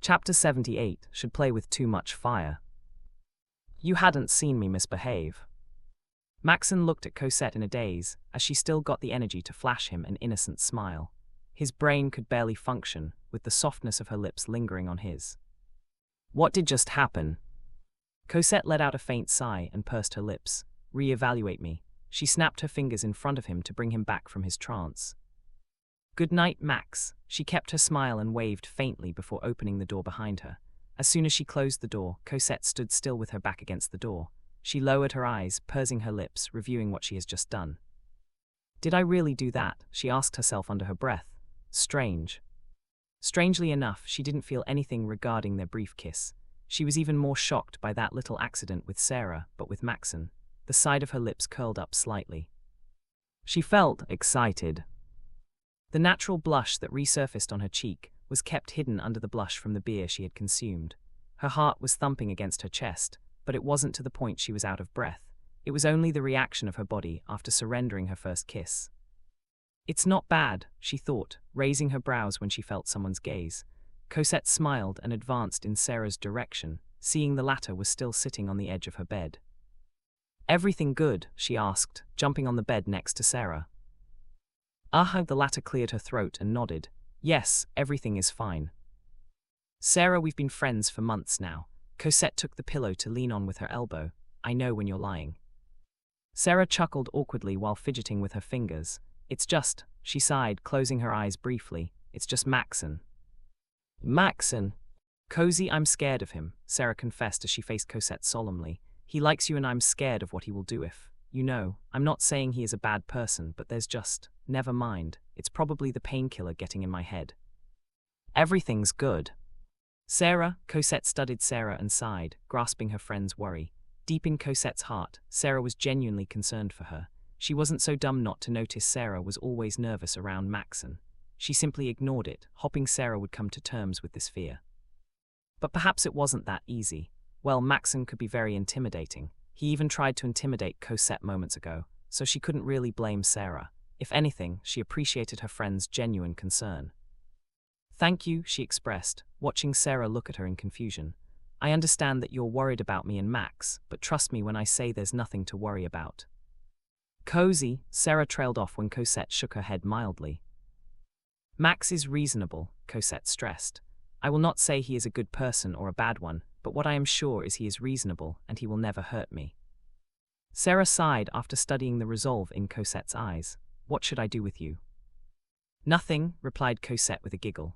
Chapter 78 should play with too much fire. You hadn't seen me misbehave. Maxen looked at Cosette in a daze, as she still got the energy to flash him an innocent smile. His brain could barely function, with the softness of her lips lingering on his. What did just happen? Cosette let out a faint sigh and pursed her lips. Re-evaluate me. She snapped her fingers in front of him to bring him back from his trance. Good night, Max. She kept her smile and waved faintly before opening the door behind her. As soon as she closed the door, Cosette stood still with her back against the door. She lowered her eyes, pursing her lips, reviewing what she has just done. Did I really do that? She asked herself under her breath. Strange. Strangely enough, she didn't feel anything regarding their brief kiss. She was even more shocked by that little accident with Sarah, but with Maxen. The side of her lips curled up slightly. She felt excited. The natural blush that resurfaced on her cheek was kept hidden under the blush from the beer she had consumed. Her heart was thumping against her chest, but it wasn't to the point she was out of breath. It was only the reaction of her body after surrendering her first kiss. It's not bad, she thought, raising her brows when she felt someone's gaze. Cosette smiled and advanced in Sarah's direction, seeing the latter was still sitting on the edge of her bed. Everything good? She asked, jumping on the bed next to Sarah. The latter cleared her throat and nodded. Yes, everything is fine. Sarah, we've been friends for months now. Cosette took the pillow to lean on with her elbow. I know when you're lying. Sarah chuckled awkwardly while fidgeting with her fingers. It's just, she sighed, closing her eyes briefly, it's just Maxen. Maxen? Cozy, I'm scared of him, Sarah confessed as she faced Cosette solemnly. He likes you and I'm scared of what he will do if, you know, I'm not saying he is a bad person, but there's just, never mind, it's probably the painkiller getting in my head. Everything's good. Sarah, Cosette studied Sarah and sighed, grasping her friend's worry. Deep in Cosette's heart, Sarah was genuinely concerned for her. She wasn't so dumb not to notice Sarah was always nervous around Maxen. She simply ignored it, hoping Sarah would come to terms with this fear. But perhaps it wasn't that easy. Well, Maxen could be very intimidating. He even tried to intimidate Cosette moments ago, so she couldn't really blame Sarah. If anything, she appreciated her friend's genuine concern. Thank you, she expressed, watching Sarah look at her in confusion. I understand that you're worried about me and Max, but trust me when I say there's nothing to worry about. Cozy, Sarah trailed off when Cosette shook her head mildly. Max is reasonable, Cosette stressed. I will not say he is a good person or a bad one, but what I am sure is he is reasonable and he will never hurt me. Sarah sighed after studying the resolve in Cosette's eyes. What should I do with you? Nothing, replied Cosette with a giggle.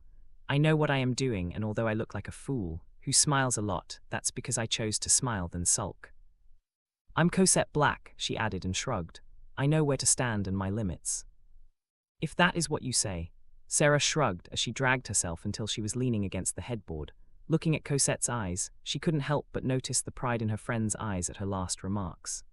I know what I am doing, and although I look like a fool, who smiles a lot, that's because I chose to smile than sulk. I'm Cosette Blac, she added and shrugged. I know where to stand and my limits. If that is what you say. Sarah shrugged as she dragged herself until she was leaning against the headboard. Looking at Cosette's eyes, she couldn't help but notice the pride in her friend's eyes at her last remarks.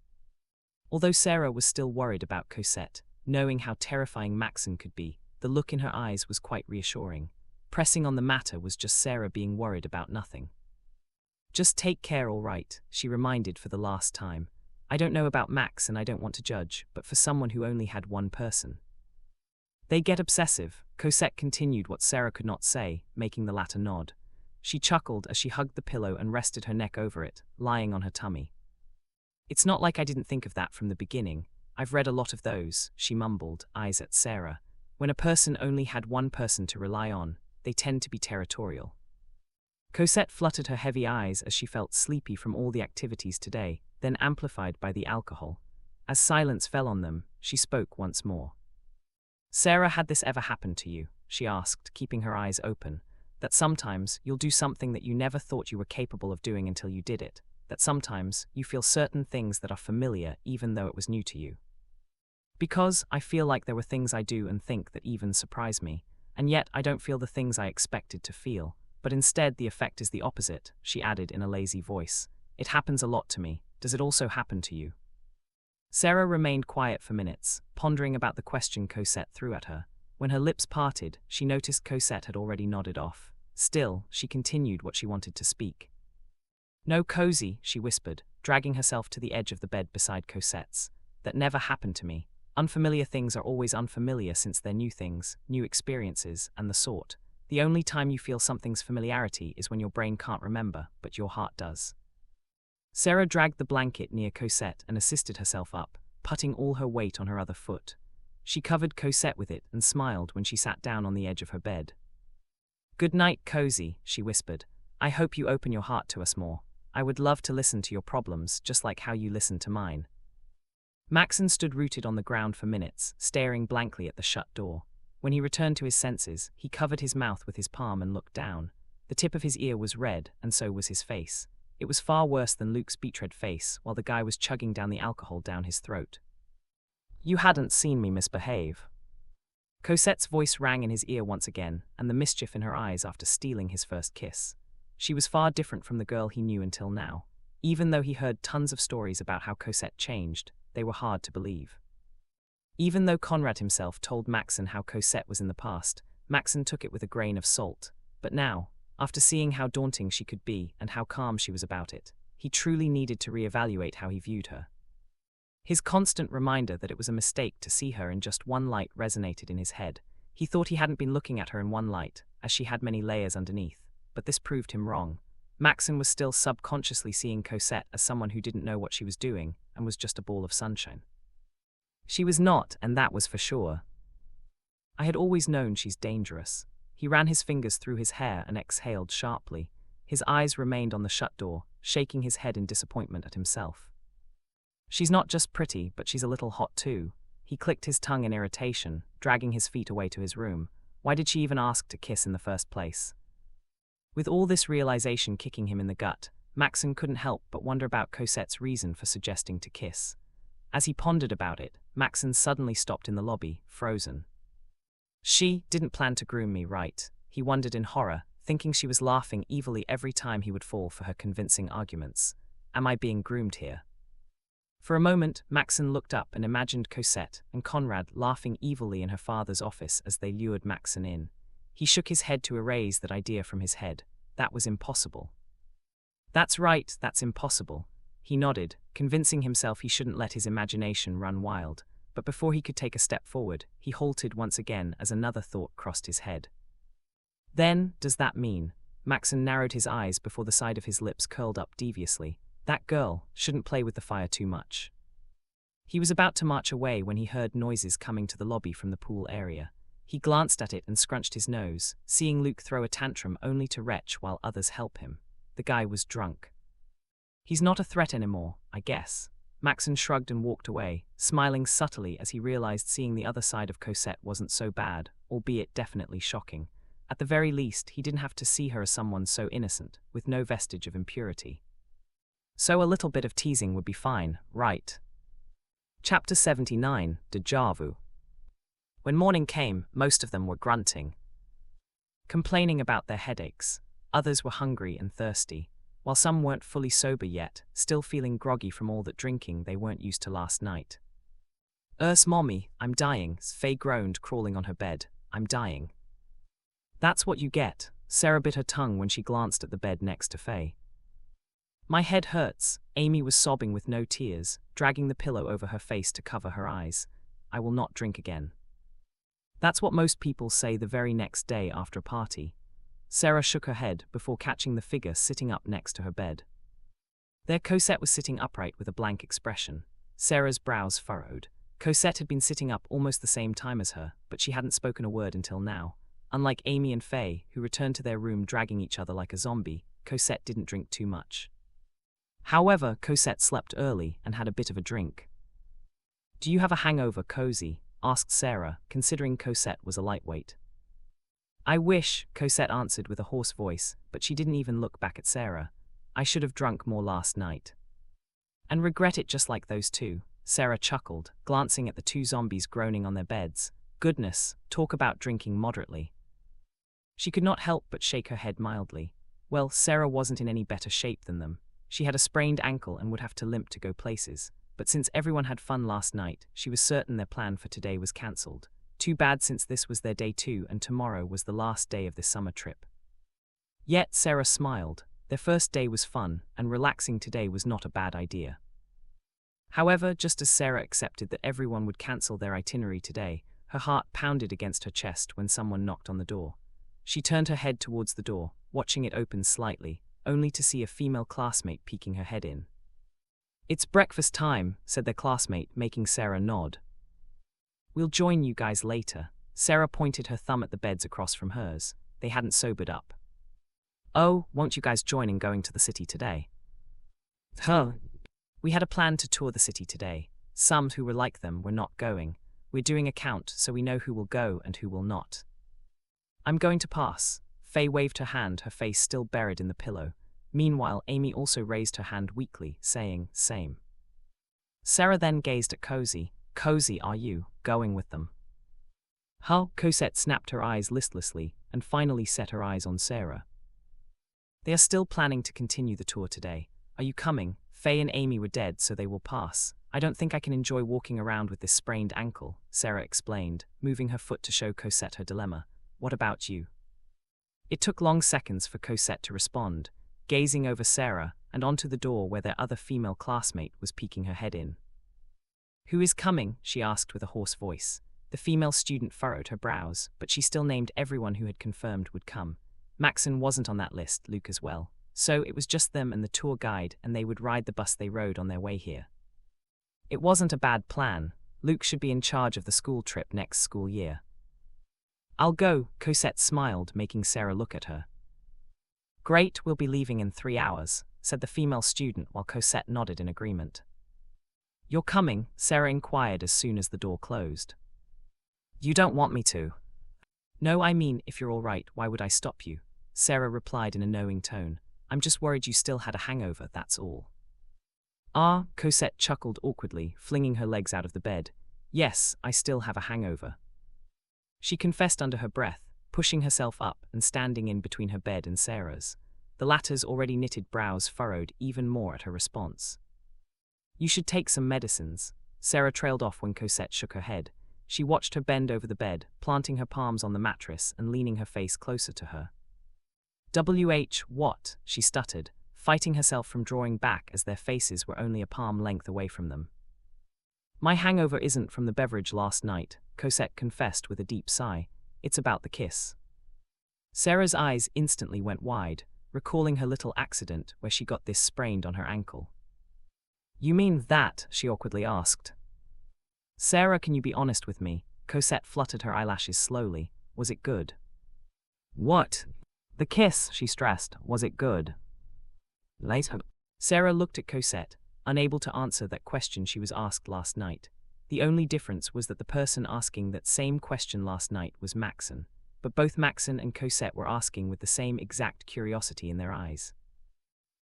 Although Sarah was still worried about Cosette, knowing how terrifying Maxen could be, the look in her eyes was quite reassuring. Pressing on the matter was just Sarah being worried about nothing. Just take care, all right, she reminded for the last time. I don't know about Max and I don't want to judge, but for someone who only had one person. They get obsessive, Cosette continued what Sarah could not say, making the latter nod. She chuckled as she hugged the pillow and rested her neck over it, lying on her tummy. It's not like I didn't think of that from the beginning. I've read a lot of those, she mumbled, eyes at Sarah. When a person only had one person to rely on, they tend to be territorial. Cosette fluttered her heavy eyes as she felt sleepy from all the activities today, then amplified by the alcohol. As silence fell on them, she spoke once more. Sarah, had this ever happened to you? She asked, keeping her eyes open. That sometimes you'll do something that you never thought you were capable of doing until you did it. That sometimes you feel certain things that are familiar even though it was new to you. Because I feel like there were things I do and think that even surprise me, and yet I don't feel the things I expected to feel, but instead the effect is the opposite, she added in a lazy voice. It happens a lot to me. Does it also happen to you? Sarah remained quiet for minutes, pondering about the question Cosette threw at her. When her lips parted, she noticed Cosette had already nodded off. Still, she continued what she wanted to speak. No, Cozy, she whispered, dragging herself to the edge of the bed beside Cosette's. That never happened to me. Unfamiliar things are always unfamiliar since they're new things, new experiences, and the sort. The only time you feel something's familiarity is when your brain can't remember, but your heart does. Sarah dragged the blanket near Cosette and assisted herself up, putting all her weight on her other foot. She covered Cosette with it and smiled when she sat down on the edge of her bed. "Good night, Cozy," she whispered. "I hope you open your heart to us more. I would love to listen to your problems, just like how you listened to mine." Maxen stood rooted on the ground for minutes, staring blankly at the shut door. When he returned to his senses, he covered his mouth with his palm and looked down. The tip of his ear was red, and so was his face. It was far worse than Luke's beetroot face, while the guy was chugging down the alcohol down his throat. "You hadn't seen me misbehave." Cosette's voice rang in his ear once again, and the mischief in her eyes after stealing his first kiss. She was far different from the girl he knew until now. Even though he heard tons of stories about how Cosette changed, they were hard to believe. Even though Conrad himself told Maxen how Cosette was in the past, Maxen took it with a grain of salt. But now, after seeing how daunting she could be and how calm she was about it, he truly needed to reevaluate how he viewed her. His constant reminder that it was a mistake to see her in just one light resonated in his head. He thought he hadn't been looking at her in one light, as she had many layers underneath, but this proved him wrong. Maxen was still subconsciously seeing Cosette as someone who didn't know what she was doing and was just a ball of sunshine. She was not, and that was for sure. "I had always known she's dangerous." He ran his fingers through his hair and exhaled sharply. His eyes remained on the shut door, shaking his head in disappointment at himself. "She's not just pretty, but she's a little hot too." He clicked his tongue in irritation, dragging his feet away to his room. Why did she even ask to kiss in the first place? With all this realization kicking him in the gut, Maxen couldn't help but wonder about Cosette's reason for suggesting to kiss. As he pondered about it, Maxen suddenly stopped in the lobby, frozen. She didn't plan to groom me, right? He wondered in horror, thinking she was laughing evilly every time he would fall for her convincing arguments. Am I being groomed here? For a moment, Maxen looked up and imagined Cosette and Conrad laughing evilly in her father's office as they lured Maxen in. He shook his head to erase that idea from his head. That was impossible. "That's right, that's impossible." He nodded, convincing himself he shouldn't let his imagination run wild. But before he could take a step forward, he halted once again as another thought crossed his head. "Then, does that mean?" Maxen narrowed his eyes before the side of his lips curled up deviously. "That girl shouldn't play with the fire too much." He was about to march away when he heard noises coming to the lobby from the pool area. He glanced at it and scrunched his nose, seeing Luke throw a tantrum only to retch while others help him. The guy was drunk. "He's not a threat anymore, I guess." Maxen shrugged and walked away, smiling subtly as he realized seeing the other side of Cosette wasn't so bad, albeit definitely shocking. At the very least, he didn't have to see her as someone so innocent, with no vestige of impurity. So a little bit of teasing would be fine, right? Chapter 79, Déjà Vu. When morning came, most of them were grunting, complaining about their headaches. Others were hungry and thirsty, while some weren't fully sober yet, still feeling groggy from all that drinking they weren't used to last night. Mommy, I'm dying," Faye groaned, crawling on her bed. "I'm dying." "That's what you get." Sarah bit her tongue when she glanced at the bed next to Faye. "My head hurts." Amy was sobbing with no tears, dragging the pillow over her face to cover her eyes. "I will not drink again." That's what most people say the very next day after a party. Sarah shook her head before catching the figure sitting up next to her bed. There Cosette was sitting upright with a blank expression. Sarah's brows furrowed. Cosette had been sitting up almost the same time as her, but she hadn't spoken a word until now. Unlike Amy and Faye, who returned to their room dragging each other like a zombie, Cosette didn't drink too much. However, Cosette slept early and had a bit of a drink. "Do you have a hangover, Cozy?" asked Sarah, considering Cosette was a lightweight. "I wish," Cosette answered with a hoarse voice, but she didn't even look back at Sarah. "I should have drunk more last night. And regret it just like those two." Sarah chuckled, glancing at the two zombies groaning on their beds. Goodness, talk about drinking moderately. She could not help but shake her head mildly. Well, Sarah wasn't in any better shape than them. She had a sprained ankle and would have to limp to go places. But since everyone had fun last night, she was certain their plan for today was cancelled. Too bad, since this was their day 2 and tomorrow was the last day of this summer trip. Yet Sarah smiled. Their first day was fun, and relaxing today was not a bad idea. However, just as Sarah accepted that everyone would cancel their itinerary today, her heart pounded against her chest when someone knocked on the door. She turned her head towards the door, watching it open slightly, only to see a female classmate peeking her head in. "It's breakfast time," said their classmate, making Sarah nod. "We'll join you guys later." Sarah pointed her thumb at the beds across from hers. They hadn't sobered up. "Oh, won't you guys join in going to the city today?" "Huh. We had a plan to tour the city today. Some who were like them were not going. We're doing a count so we know who will go and who will not." "I'm going to pass." Faye waved her hand, her face still buried in the pillow. Meanwhile, Amy also raised her hand weakly, saying, "Same." Sarah then gazed at Cozy. "Cozy, are you going with them?" "Huh?" Cosette snapped her eyes listlessly and finally set her eyes on Sarah. "They are still planning to continue the tour today. Are you coming?" Faye and Amy were dead, so they will pass. "I don't think I can enjoy walking around with this sprained ankle," Sarah explained, moving her foot to show Cosette her dilemma. "What about you?" It took long seconds for Cosette to respond, gazing over Sarah and onto the door where their other female classmate was peeking her head in. "Who is coming?" she asked with a hoarse voice. The female student furrowed her brows, but she still named everyone who had confirmed would come. Maxen wasn't on that list, Luke as well. So it was just them and the tour guide, and they would ride the bus they rode on their way here. It wasn't a bad plan. Luke should be in charge of the school trip next school year. "I'll go," Cosette smiled, making Sarah look at her. "Great, we'll be leaving in 3 hours," said the female student while Cosette nodded in agreement. "You're coming?" Sarah inquired as soon as the door closed. "You don't want me to?" "No, I mean, if you're all right, why would I stop you?" Sarah replied in a knowing tone. "I'm just worried you still had a hangover, that's all." "Ah," Cosette chuckled awkwardly, flinging her legs out of the bed. "Yes, I still have a hangover." She confessed under her breath, pushing herself up and standing in between her bed and Sarah's. The latter's already knitted brows furrowed even more at her response. "You should take some medicines." Sarah trailed off when Cosette shook her head. She watched her bend over the bed, planting her palms on the mattress and leaning her face closer to her. What?" she stuttered, fighting herself from drawing back as their faces were only a palm length away from them. "My hangover isn't from the beverage last night," Cosette confessed with a deep sigh. "It's about the kiss." Sarah's eyes instantly went wide, recalling her little accident where she got this sprained on her ankle. "You mean that?" she awkwardly asked. "Sarah, can you be honest with me?" Cosette fluttered her eyelashes slowly. "Was it good?" "What?" "The kiss," she stressed. "Was it good?" Later. Sarah looked at Cosette, unable to answer that question she was asked last night. The only difference was that the person asking that same question last night was Maxen, but both Maxen and Cosette were asking with the same exact curiosity in their eyes.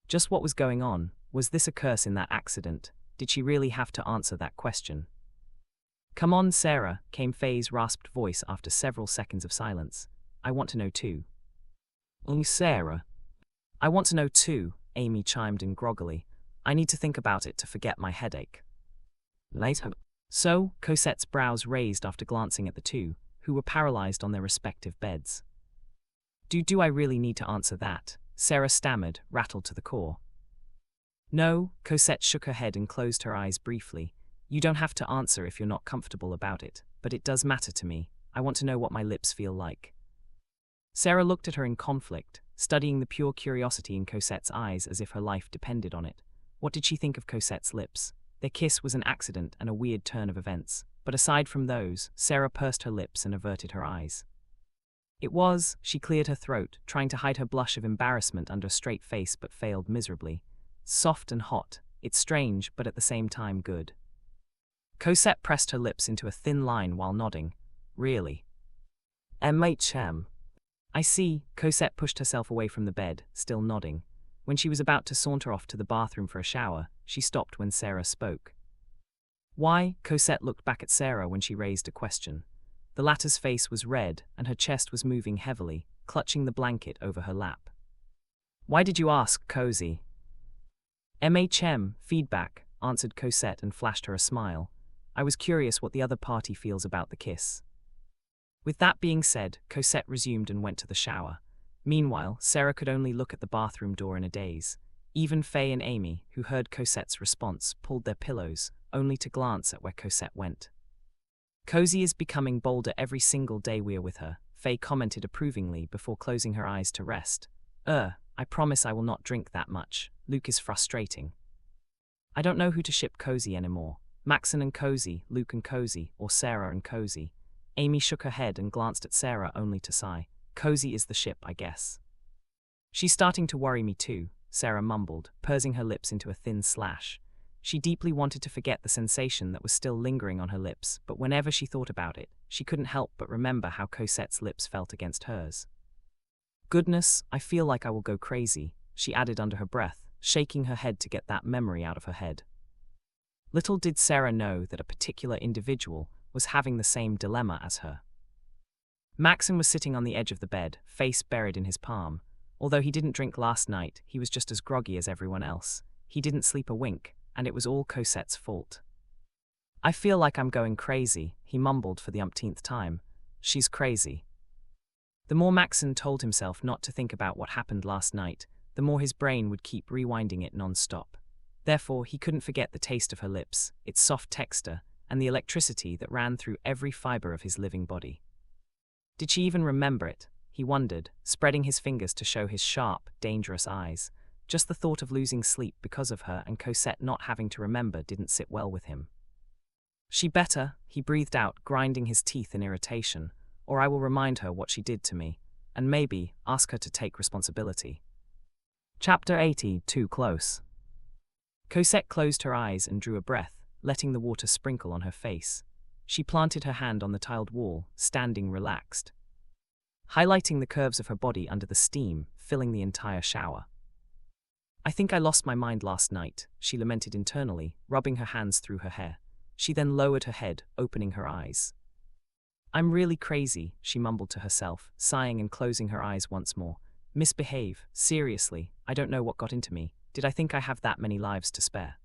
Just what was going on? Was this a curse in that accident? Did she really have to answer that question? "Come on, Sarah," came Faye's rasped voice after several seconds of silence. "I want to know too." Sarah." "I want to know too," Amy chimed in groggily. "I need to think about it to forget my headache." Later. "So," Cosette's brows raised after glancing at the two, who were paralyzed on their respective beds. Do I really need to answer that?" Sarah stammered, rattled to the core. "No," Cosette shook her head and closed her eyes briefly. "You don't have to answer if you're not comfortable about it, but it does matter to me. I want to know what my lips feel like." Sarah looked at her in conflict, studying the pure curiosity in Cosette's eyes as if her life depended on it. What did she think of Cosette's lips? Their kiss was an accident and a weird turn of events, but aside from those, Sarah pursed her lips and averted her eyes. "It was," she cleared her throat, trying to hide her blush of embarrassment under a straight face but failed miserably. "Soft and hot. It's strange, but at the same time good." Cosette pressed her lips into a thin line while nodding. "Really?" "MHM. I see." Cosette pushed herself away from the bed, still nodding. When she was about to saunter off to the bathroom for a shower, she stopped when Sarah spoke. "Why?" Cosette looked back at Sarah when she raised a question. The latter's face was red, and her chest was moving heavily, clutching the blanket over her lap. "Why did you ask, Cozy?" "MHM, feedback," answered Cosette and flashed her a smile. "I was curious what the other party feels about the kiss." With that being said, Cosette resumed and went to the shower. Meanwhile, Sarah could only look at the bathroom door in a daze. Even Faye and Amy, who heard Cosette's response, pulled their pillows, only to glance at where Cosette went. "Cozy is becoming bolder every single day we're with her," Faye commented approvingly before closing her eyes to rest. I promise I will not drink that much. Luke is frustrating. I don't know who to ship Cozy anymore. Maxen and Cozy, Luke and Cozy, or Sarah and Cozy. Amy shook her head and glanced at Sarah only to sigh. Cozy is the ship, I guess. She's starting to worry me too, Sarah mumbled, pursing her lips into a thin slash. She deeply wanted to forget the sensation that was still lingering on her lips, but whenever she thought about it, she couldn't help but remember how Cosette's lips felt against hers. Goodness, I feel like I will go crazy, she added under her breath, shaking her head to get that memory out of her head. Little did Sarah know that a particular individual was having the same dilemma as her. Maxen was sitting on the edge of the bed, face buried in his palm. Although he didn't drink last night, he was just as groggy as everyone else. He didn't sleep a wink, and it was all Cosette's fault. I feel like I'm going crazy, he mumbled for the umpteenth time. She's crazy. The more Maxen told himself not to think about what happened last night, the more his brain would keep rewinding it non-stop. Therefore, he couldn't forget the taste of her lips, its soft texture, and the electricity that ran through every fiber of his living body. Did she even remember it? He wondered, spreading his fingers to show his sharp, dangerous eyes. Just the thought of losing sleep because of her and Cosette not having to remember didn't sit well with him. She better, he breathed out, grinding his teeth in irritation, or I will remind her what she did to me, and maybe ask her to take responsibility. Chapter 80, Too Close. Cosette closed her eyes and drew a breath, letting the water sprinkle on her face. She planted her hand on the tiled wall, standing relaxed, highlighting the curves of her body under the steam, filling the entire shower. I think I lost my mind last night, she lamented internally, rubbing her hands through her hair. She then lowered her head, opening her eyes. I'm really crazy, she mumbled to herself, sighing and closing her eyes once more. Misbehave, seriously, I don't know what got into me. Did I think I have that many lives to spare?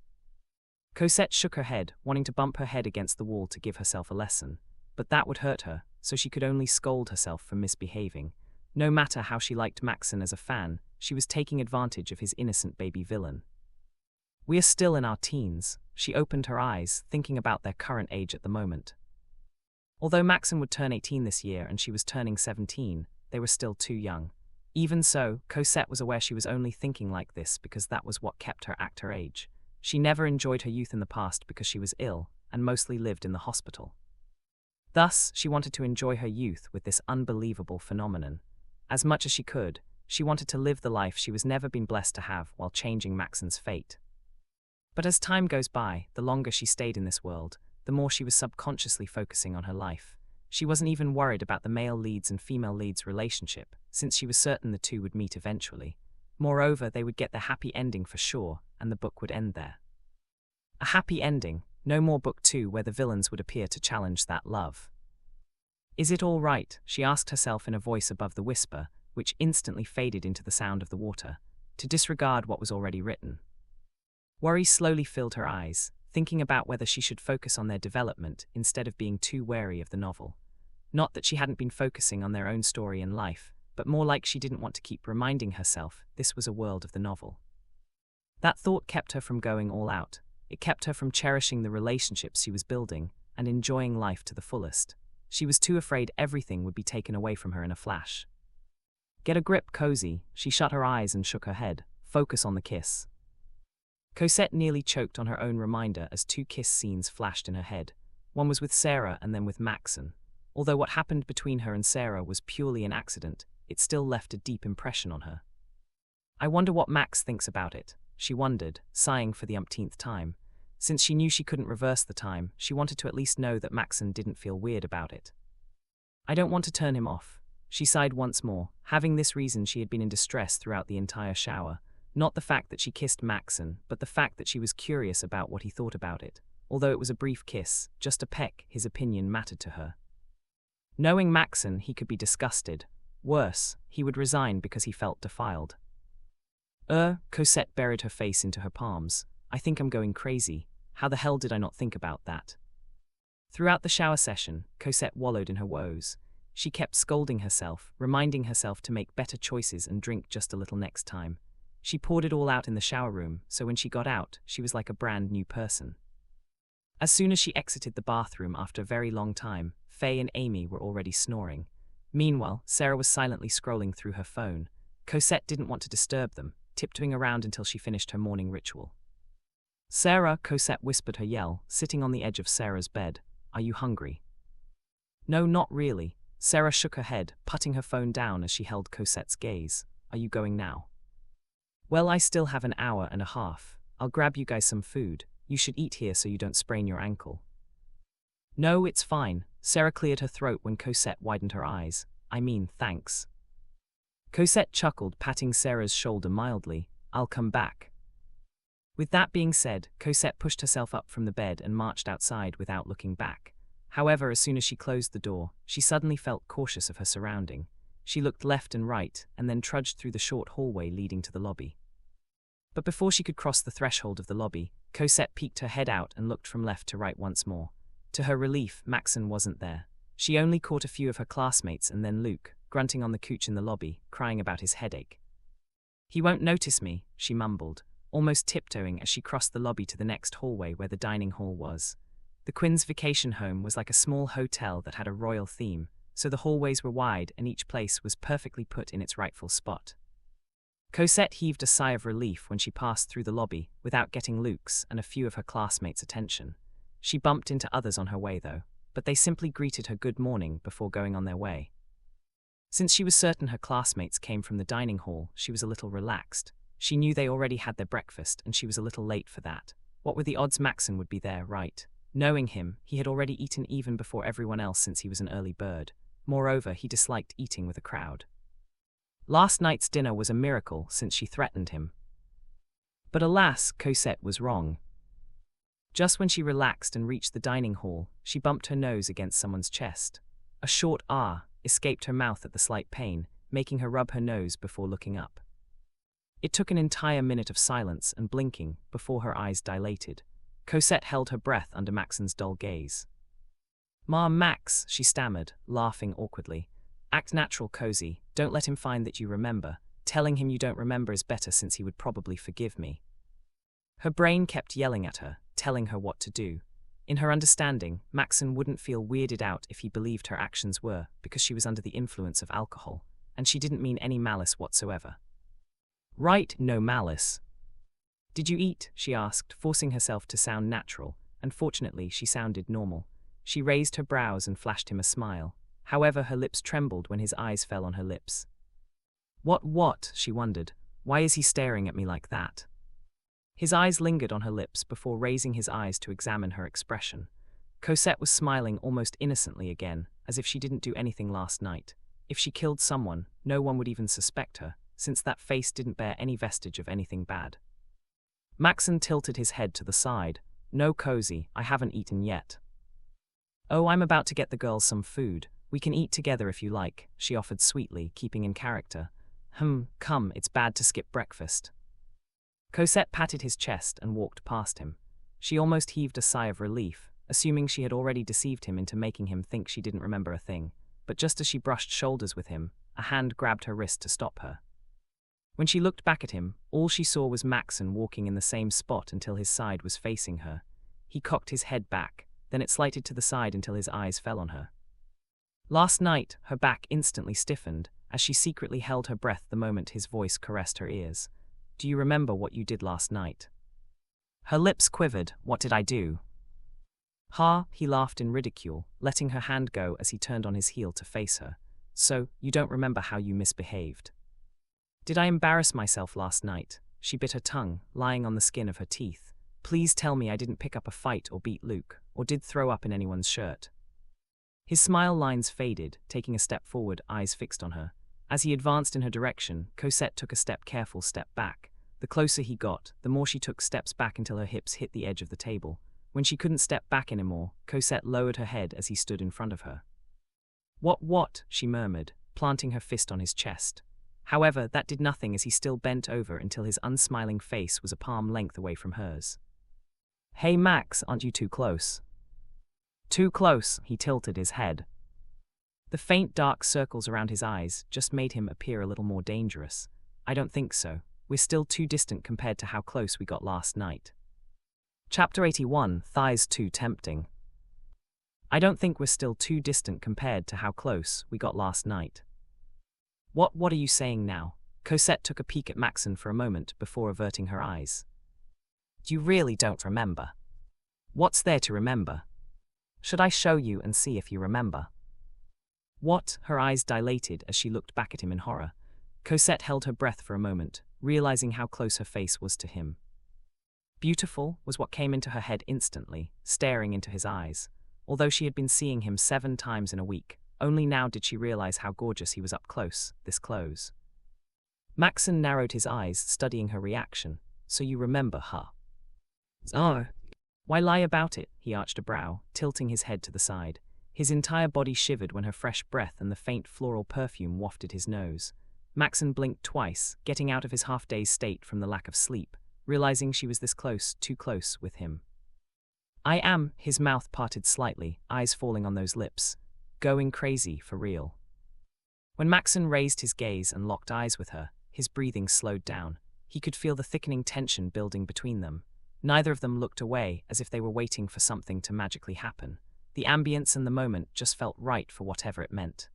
Cosette shook her head, wanting to bump her head against the wall to give herself a lesson. But that would hurt her, so she could only scold herself for misbehaving. No matter how she liked Maxen as a fan, she was taking advantage of his innocent baby villain. We are still in our teens, she opened her eyes, thinking about their current age at the moment. Although Maxen would turn 18 this year and she was turning 17, they were still too young. Even so, Cosette was aware she was only thinking like this because that was what kept her at her age. She never enjoyed her youth in the past because she was ill, and mostly lived in the hospital. Thus, she wanted to enjoy her youth with this unbelievable phenomenon. As much as she could, she wanted to live the life she was never been blessed to have while changing Maxen's fate. But as time goes by, the longer she stayed in this world, the more she was subconsciously focusing on her life. She wasn't even worried about the male lead's and female lead's relationship, since she was certain the two would meet eventually. Moreover, they would get their happy ending for sure, and the book would end there. A happy ending, no more book 2 where the villains would appear to challenge that love. Is it all right? She asked herself in a voice above the whisper, which instantly faded into the sound of the water, to disregard what was already written. Worry slowly filled her eyes, thinking about whether she should focus on their development instead of being too wary of the novel. Not that she hadn't been focusing on their own story and life, but more like she didn't want to keep reminding herself this was a world of the novel. That thought kept her from going all out. It kept her from cherishing the relationships she was building and enjoying life to the fullest. She was too afraid everything would be taken away from her in a flash. Get a grip, Cozy. She shut her eyes and shook her head. Focus on the kiss. Cosette nearly choked on her own reminder as 2 kiss scenes flashed in her head. One was with Sarah and then with Maxen. Although what happened between her and Sarah was purely an accident, it still left a deep impression on her. I wonder what Max thinks about it, she wondered, sighing for the umpteenth time. Since she knew she couldn't reverse the time, she wanted to at least know that Maxen didn't feel weird about it. I don't want to turn him off, she sighed once more. Having this reason, she had been in distress throughout the entire shower. Not the fact that she kissed Maxen, but the fact that she was curious about what he thought about it. Although it was a brief kiss, just a peck, his opinion mattered to her. Knowing Maxen, he could be disgusted. Worse, he would resign because he felt defiled. Cosette buried her face into her palms. I think I'm going crazy. How the hell did I not think about that? Throughout the shower session, Cosette wallowed in her woes. She kept scolding herself, reminding herself to make better choices and drink just a little next time. She poured it all out in the shower room, so when she got out, she was like a brand new person. As soon as she exited the bathroom after a very long time, Faye and Amy were already snoring. Meanwhile, Sarah was silently scrolling through her phone. Cosette didn't want to disturb them, tiptoeing around until she finished her morning ritual. "Sarah," Cosette whispered her yell, sitting on the edge of Sarah's bed. "Are you hungry?" "No, not really." Sarah shook her head, putting her phone down as she held Cosette's gaze. "Are you going now?" "Well, I still have an hour and a half. I'll grab you guys some food. You should eat here so you don't sprain your ankle." "No, it's fine." Sarah cleared her throat when Cosette widened her eyes. "I mean, thanks." Cosette chuckled, patting Sarah's shoulder mildly. "I'll come back." With that being said, Cosette pushed herself up from the bed and marched outside without looking back. However, as soon as she closed the door, she suddenly felt cautious of her surrounding. She looked left and right, and then trudged through the short hallway leading to the lobby. But before she could cross the threshold of the lobby, Cosette peeked her head out and looked from left to right once more. To her relief, Maxen wasn't there. She only caught a few of her classmates and then Luke, grunting on the couch in the lobby, crying about his headache. "He won't notice me," she mumbled, almost tiptoeing as she crossed the lobby to the next hallway where the dining hall was. The Quinns' vacation home was like a small hotel that had a royal theme, so the hallways were wide and each place was perfectly put in its rightful spot. Cosette heaved a sigh of relief when she passed through the lobby without getting Luke's and a few of her classmates' attention. She bumped into others on her way though, but they simply greeted her good morning before going on their way. Since she was certain her classmates came from the dining hall, she was a little relaxed. She knew they already had their breakfast and she was a little late for that. What were the odds Maxen would be there, right? Knowing him, he had already eaten even before everyone else since he was an early bird. Moreover, he disliked eating with a crowd. Last night's dinner was a miracle since she threatened him. But alas, Cosette was wrong. Just when she relaxed and reached the dining hall, she bumped her nose against someone's chest. A short "ah" escaped her mouth at the slight pain, making her rub her nose before looking up. It took an entire minute of silence and blinking before her eyes dilated. Cosette held her breath under Maxen's dull gaze. Max," she stammered, laughing awkwardly. "Act natural, Cozy. Don't let him find that you remember. Telling him you don't remember is better since he would probably forgive me." Her brain kept yelling at her, telling her what to do. In her understanding, Maxen wouldn't feel weirded out if he believed her actions were because she was under the influence of alcohol, and she didn't mean any malice whatsoever. "Right, no malice." "Did you eat?" she asked, forcing herself to sound natural, and fortunately she sounded normal. She raised her brows and flashed him a smile. However, her lips trembled when his eyes fell on her lips. What, she wondered. Why is he staring at me like that? His eyes lingered on her lips before raising his eyes to examine her expression. Cosette was smiling almost innocently again, as if she didn't do anything last night. If she killed someone, no one would even suspect her, since that face didn't bear any vestige of anything bad. Maxen tilted his head to the side. "No, Cozy, I haven't eaten yet." "Oh, I'm about to get the girls some food. We can eat together if you like," she offered sweetly, keeping in character. Come, it's bad to skip breakfast." Cosette patted his chest and walked past him. She almost heaved a sigh of relief, assuming she had already deceived him into making him think she didn't remember a thing. But just as she brushed shoulders with him, a hand grabbed her wrist to stop her. When she looked back at him, all she saw was Maxen walking in the same spot until his side was facing her. He cocked his head back, then it slighted to the side until his eyes fell on her. Last night, her back instantly stiffened, as she secretly held her breath the moment his voice caressed her ears. "Do you remember what you did last night?" Her lips quivered. "What did I do?" "Ha," he laughed in ridicule, letting her hand go as he turned on his heel to face her. "So, you don't remember how you misbehaved?" "Did I embarrass myself last night?" She bit her tongue, lying on the skin of her teeth. "Please tell me I didn't pick up a fight or beat Luke, or did throw up in anyone's shirt." His smile lines faded, taking a step forward, eyes fixed on her. As he advanced in her direction, Cosette took a careful step back. The closer he got, the more she took steps back until her hips hit the edge of the table. When she couldn't step back anymore, Cosette lowered her head as he stood in front of her. What, she murmured, planting her fist on his chest. However, that did nothing as he still bent over until his unsmiling face was a palm length away from hers. "Hey Max, aren't you too close?" "Too close," he tilted his head. The faint dark circles around his eyes just made him appear a little more dangerous. "I don't think so. We're still too distant compared to how close we got last night." Chapter 81, Thighs Too Tempting. I don't think we're still too distant compared to how close we got last night. What are you saying now? Cosette took a peek at Maxen for a moment before averting her eyes. You really don't remember. What's there to remember? Should I show you and see if you remember? What? Her eyes dilated as she looked back at him in horror. Cosette held her breath for a moment, realizing how close her face was to him. Beautiful was what came into her head instantly, staring into his eyes. Although she had been seeing him 7 times in a week, only now did she realize how gorgeous he was up close, this close. Maxen narrowed his eyes, studying her reaction. So you remember her? Oh. Why lie about it? He arched a brow, tilting his head to the side. His entire body shivered when her fresh breath and the faint floral perfume wafted his nose. Maxen blinked twice, getting out of his half-dazed state from the lack of sleep, realizing she was this close, too close, with him. I am, his mouth parted slightly, eyes falling on those lips. Going crazy, for real. When Maxen raised his gaze and locked eyes with her, his breathing slowed down. He could feel the thickening tension building between them. Neither of them looked away, as if they were waiting for something to magically happen. The ambience and the moment just felt right for whatever it meant.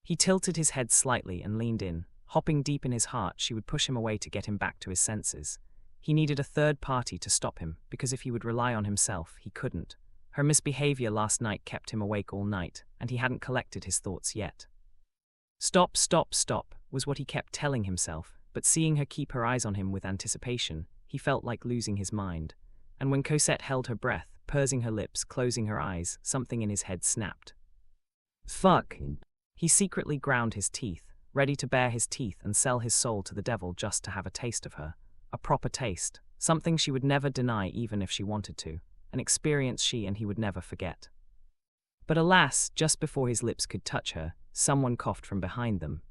He tilted his head slightly and leaned in. Hopping deep in his heart, she would push him away to get him back to his senses. He needed a third party to stop him, because if he would rely on himself, he couldn't. Her misbehavior last night kept him awake all night, and he hadn't collected his thoughts yet. Stop, stop, stop, was what he kept telling himself, but seeing her keep her eyes on him with anticipation, he felt like losing his mind. And when Cosette held her breath, pursing her lips, closing her eyes, something in his head snapped. Fuck. He secretly ground his teeth, ready to bare his teeth and sell his soul to the devil just to have a taste of her. A proper taste, something she would never deny even if she wanted to, an experience she and he would never forget. But alas, just before his lips could touch her, someone coughed from behind them.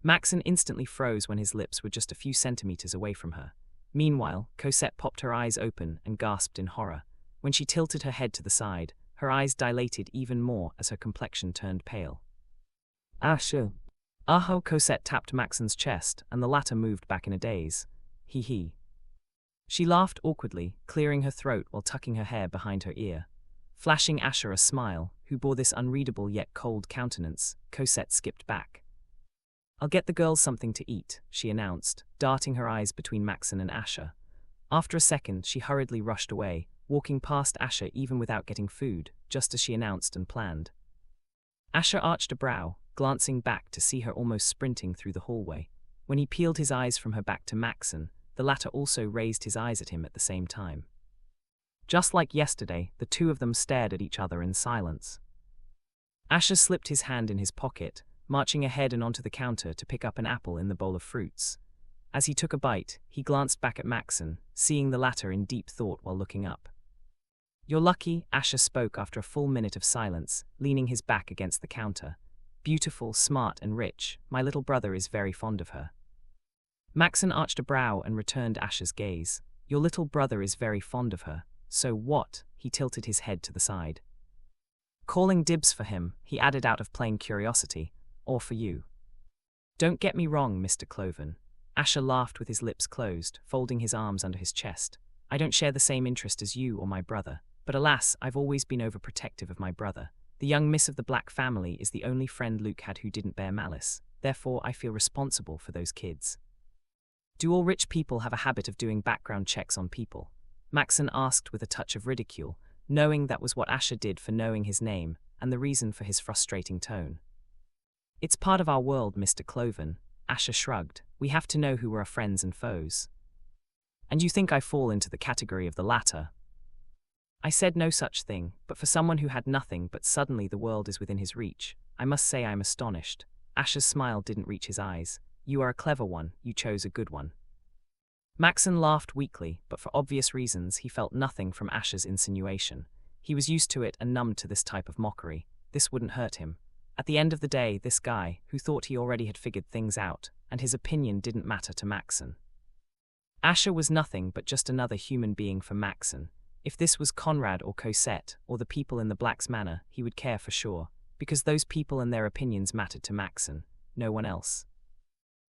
Maxen instantly froze when his lips were just a few centimeters away from her. Meanwhile, Cosette popped her eyes open and gasped in horror. When she tilted her head to the side, her eyes dilated even more as her complexion turned pale. Asha. Aho! Cosette tapped Maxen's chest, and the latter moved back in a daze. He. She laughed awkwardly, clearing her throat while tucking her hair behind her ear. Flashing Asher a smile, who bore this unreadable yet cold countenance, Cosette skipped back. I'll get the girls something to eat, she announced, darting her eyes between Maxen and Asher. After a second, she hurriedly rushed away, walking past Asher even without getting food, just as she announced and planned. Asher arched a brow, glancing back to see her almost sprinting through the hallway. When he peeled his eyes from her back to Maxen, the latter also raised his eyes at him at the same time. Just like yesterday, the two of them stared at each other in silence. Asher slipped his hand in his pocket, marching ahead and onto the counter to pick up an apple in the bowl of fruits. As he took a bite, he glanced back at Maxen, seeing the latter in deep thought while looking up. You're lucky, Asher spoke after a full minute of silence, leaning his back against the counter. Beautiful, smart, and rich, my little brother is very fond of her. Maxen arched a brow and returned Asher's gaze. Your little brother is very fond of her. So what? He tilted his head to the side. Calling dibs for him, he added out of plain curiosity. Or for you. Don't get me wrong, Mr. Cloven. Asher laughed with his lips closed, folding his arms under his chest. I don't share the same interest as you or my brother, but alas, I've always been overprotective of my brother. The young miss of the Black family is the only friend Luke had who didn't bear malice. Therefore, I feel responsible for those kids. Do all rich people have a habit of doing background checks on people? Maxen asked with a touch of ridicule, knowing that was what Asher did for knowing his name, and the reason for his frustrating tone. It's part of our world, Mr. Cloven, Asher shrugged. We have to know who are our friends and foes. And you think I fall into the category of the latter? I said no such thing, but for someone who had nothing but suddenly the world is within his reach, I must say I am astonished. Asher's smile didn't reach his eyes. You are a clever one, you chose a good one. Maxen laughed weakly, but for obvious reasons he felt nothing from Asher's insinuation. He was used to it and numbed to this type of mockery. This wouldn't hurt him. At the end of the day, this guy, who thought he already had figured things out, and his opinion didn't matter to Maxen. Asher was nothing but just another human being for Maxen. If this was Conrad or Cosette, or the people in the Black's manor, he would care for sure, because those people and their opinions mattered to Maxen, no one else.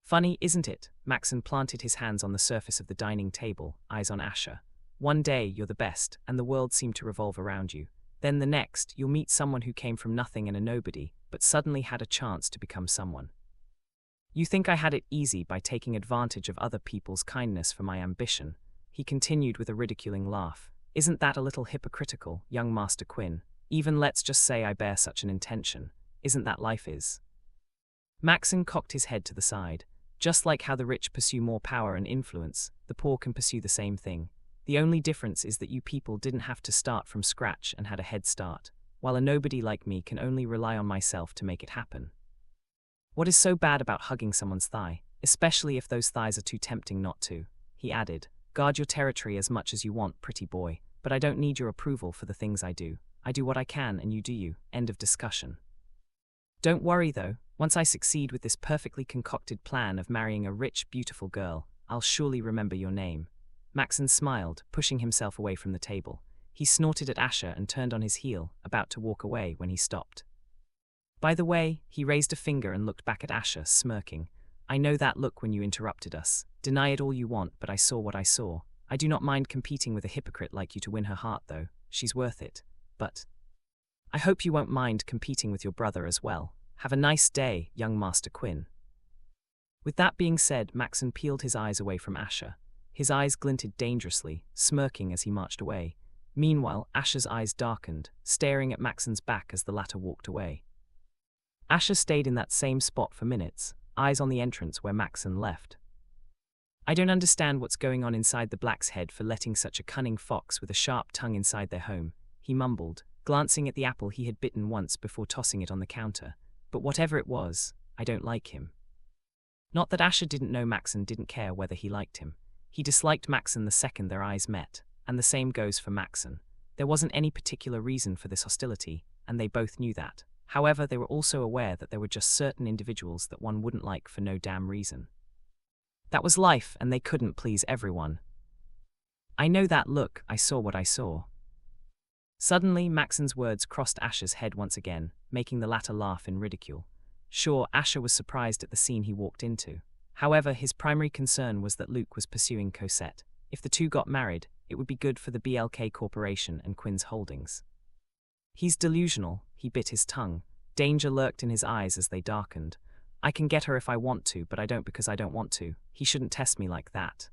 Funny, isn't it? Maxen planted his hands on the surface of the dining table, eyes on Asher. One day you're the best, and the world seemed to revolve around you. Then the next, you'll meet someone who came from nothing and a nobody, but suddenly had a chance to become someone. You think I had it easy by taking advantage of other people's kindness for my ambition, he continued with a ridiculing laugh. Isn't that a little hypocritical, young Master Quinn? Even let's just say I bear such an intention. Isn't that life is? Maxen cocked his head to the side. Just like how the rich pursue more power and influence, the poor can pursue the same thing. The only difference is that you people didn't have to start from scratch and had a head start, while a nobody like me can only rely on myself to make it happen. What is so bad about hugging someone's thigh, especially if those thighs are too tempting not to? He added. Guard your territory as much as you want, pretty boy, but I don't need your approval for the things I do. I do what I can and you do you. End of discussion. Don't worry though, once I succeed with this perfectly concocted plan of marrying a rich, beautiful girl, I'll surely remember your name. Maxen smiled, pushing himself away from the table. He snorted at Asher and turned on his heel, about to walk away when he stopped. By the way, he raised a finger and looked back at Asher, smirking. I know that look when you interrupted us. Deny it all you want, but I saw what I saw. I do not mind competing with a hypocrite like you to win her heart, though. She's worth it. But I hope you won't mind competing with your brother as well. Have a nice day, young Master Quinn. With that being said, Maxen peeled his eyes away from Asher. His eyes glinted dangerously, smirking as he marched away. Meanwhile, Asher's eyes darkened, staring at Maxen's back as the latter walked away. Asher stayed in that same spot for minutes, eyes on the entrance where Maxen left. I don't understand what's going on inside the Blac's head for letting such a cunning fox with a sharp tongue inside their home, he mumbled, glancing at the apple he had bitten once before tossing it on the counter. But whatever it was, I don't like him. Not that Asher didn't know Maxen didn't care whether he liked him. He disliked Maxen the second their eyes met, and the same goes for Maxen. There wasn't any particular reason for this hostility, and they both knew that. However, they were also aware that there were just certain individuals that one wouldn't like for no damn reason. That was life, and they couldn't please everyone. I know that look, I saw what I saw. Suddenly, Maxen's words crossed Asher's head once again, making the latter laugh in ridicule. Sure, Asher was surprised at the scene he walked into. However, his primary concern was that Luke was pursuing Cosette. If the two got married, it would be good for the BLK Corporation and Quinn's holdings. He's delusional, he bit his tongue. Danger lurked in his eyes as they darkened. I can get her if I want to, but I don't because I don't want to. He shouldn't test me like that.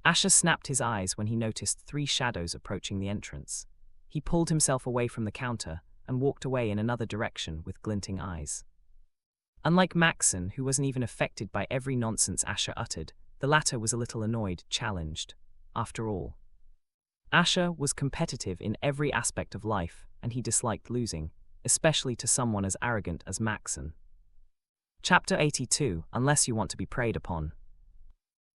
Asher snapped his eyes when he noticed 3 shadows approaching the entrance. He pulled himself away from the counter and walked away in another direction with glinting eyes. Unlike Maxen, who wasn't even affected by every nonsense Asher uttered, the latter was a little annoyed, challenged. After all, Asher was competitive in every aspect of life, and he disliked losing, especially to someone as arrogant as Maxen. Chapter 82, Unless You Want to Be Preyed Upon.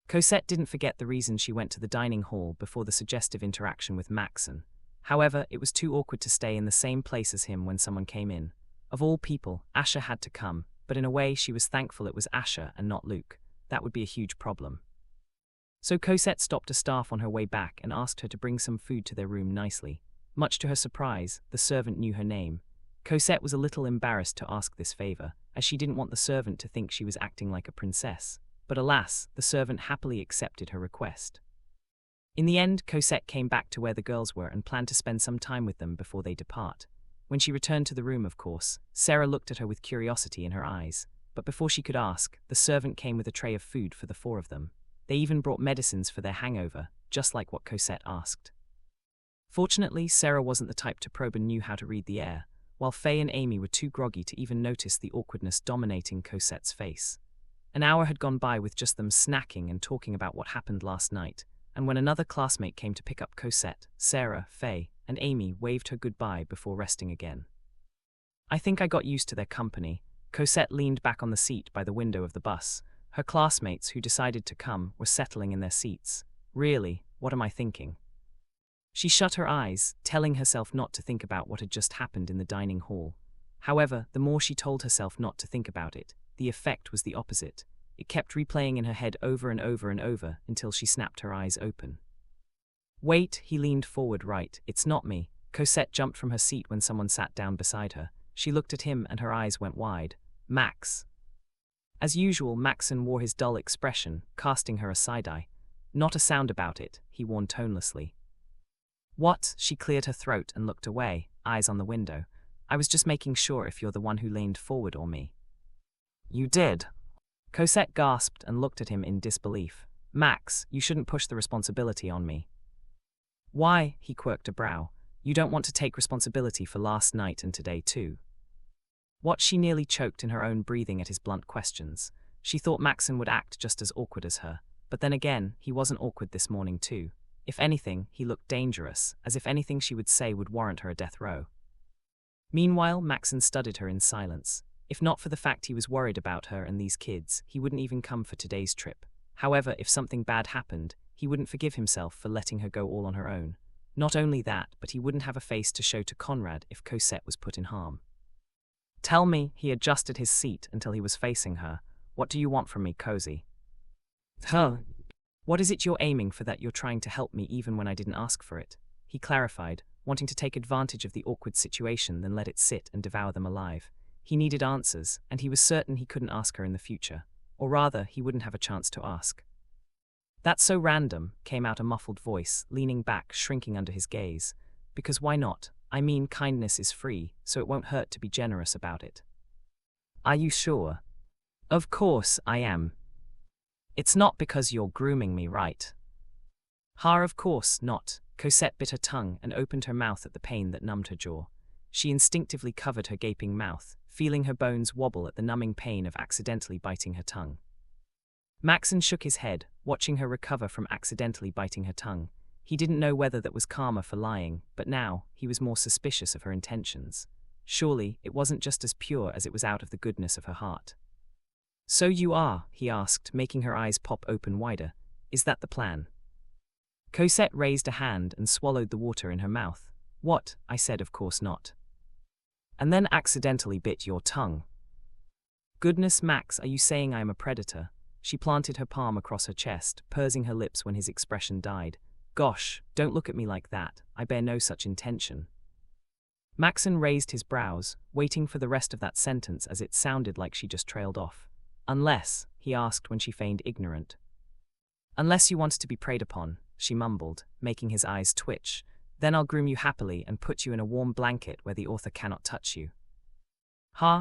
Cosette didn't forget the reason she went to the dining hall before the suggestive interaction with Maxen. However, it was too awkward to stay in the same place as him when someone came in. Of all people, Asher had to come, but in a way she was thankful it was Asher and not Luke. That would be a huge problem. So Cosette stopped a staff on her way back and asked her to bring some food to their room nicely. Much to her surprise, the servant knew her name. Cosette was a little embarrassed to ask this favor, as she didn't want the servant to think she was acting like a princess. But alas, the servant happily accepted her request. In the end, Cosette came back to where the girls were and planned to spend some time with them before they depart. When she returned to the room, of course, Sarah looked at her with curiosity in her eyes. But before she could ask, the servant came with a tray of food for the 4 of them. They even brought medicines for their hangover, just like what Cosette asked. Fortunately, Sarah wasn't the type to probe and knew how to read the air, while Faye and Amy were too groggy to even notice the awkwardness dominating Cosette's face. An hour had gone by with just them snacking and talking about what happened last night, and when another classmate came to pick up Cosette, Sarah, Faye, and Amy waved her goodbye before resting again. I think I got used to their company. Cosette leaned back on the seat by the window of the bus. Her classmates, who decided to come, were settling in their seats. Really, what am I thinking? She shut her eyes, telling herself not to think about what had just happened in the dining hall. However, the more she told herself not to think about it, the effect was the opposite. It kept replaying in her head over and over and over until she snapped her eyes open. Wait, he leaned forward. Right, it's not me. Cosette jumped from her seat when someone sat down beside her. She looked at him and her eyes went wide. Max. As usual, Maxen wore his dull expression, casting her a side-eye. Not a sound about it, he warned tonelessly. What? She cleared her throat and looked away. eyes on the window. I was just making sure if you're the one who leaned forward or me. You did. Cosette gasped and looked at him in disbelief. Max, you shouldn't push the responsibility on me. Why? He quirked a brow. You don't want to take responsibility for last night and today too. What? She nearly choked in her own breathing at his blunt questions. She thought Maxen would act just as awkward as her, but then again, he wasn't awkward this morning too. If anything, he looked dangerous, as if anything she would say would warrant her a death row. Meanwhile, Maxen studied her in silence. If not for the fact he was worried about her and these kids, he wouldn't even come for today's trip. However, if something bad happened, he wouldn't forgive himself for letting her go all on her own. Not only that, but he wouldn't have a face to show to Conrad if Cosette was put in harm. Tell me, he adjusted his seat until he was facing her. What do you want from me, Cozy? Huh? What is it you're aiming for that you're trying to help me even when I didn't ask for it? He clarified, wanting to take advantage of the awkward situation then let it sit and devour them alive. He needed answers, and he was certain he couldn't ask her in the future. Or rather, he wouldn't have a chance to ask. That's so random, came out a muffled voice, leaning back, shrinking under his gaze. Because why not? I mean, kindness is free, so it won't hurt to be generous about it. Are you sure? Of course I am. It's not because you're grooming me, right? Of course not. Cosette bit her tongue and opened her mouth at the pain that numbed her jaw. She instinctively covered her gaping mouth, feeling her bones wobble at the numbing pain of accidentally biting her tongue. Maxen shook his head, watching her recover from accidentally biting her tongue. He didn't know whether that was karma for lying, but now he was more suspicious of her intentions. Surely it wasn't just as pure as it was out of the goodness of her heart. So you are, he asked, making her eyes pop open wider. Is that the plan? Cosette raised a hand and swallowed the water in her mouth. What? I said of course not. And then accidentally bit your tongue. Goodness, Max, are you saying I am a predator? She planted her palm across her chest, pursing her lips when his expression died. Gosh, don't look at me like that. I bear no such intention. Maxen raised his brows, waiting for the rest of that sentence as it sounded like she just trailed off. Unless, he asked when she feigned ignorant. Unless you wanted to be preyed upon, she mumbled, making his eyes twitch. Then I'll groom you happily and put you in a warm blanket where the author cannot touch you.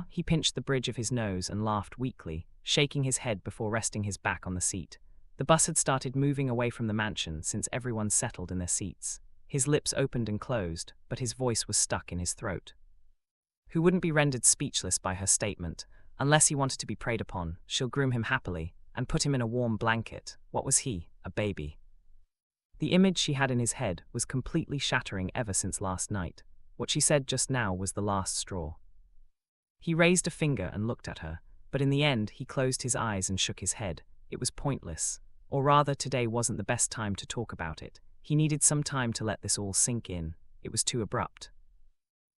He pinched the bridge of his nose and laughed weakly, shaking his head before resting his back on the seat. The bus had started moving away from the mansion since everyone settled in their seats. His lips opened and closed, but his voice was stuck in his throat. Who wouldn't be rendered speechless by her statement? Unless he wanted to be preyed upon, she'll groom him happily and put him in a warm blanket. What was he? A baby. The image she had in his head was completely shattering ever since last night. What she said just now was the last straw. He raised a finger and looked at her, but in the end he closed his eyes and shook his head. It was pointless. Or rather, today wasn't the best time to talk about it. He needed some time to let this all sink in. It was too abrupt.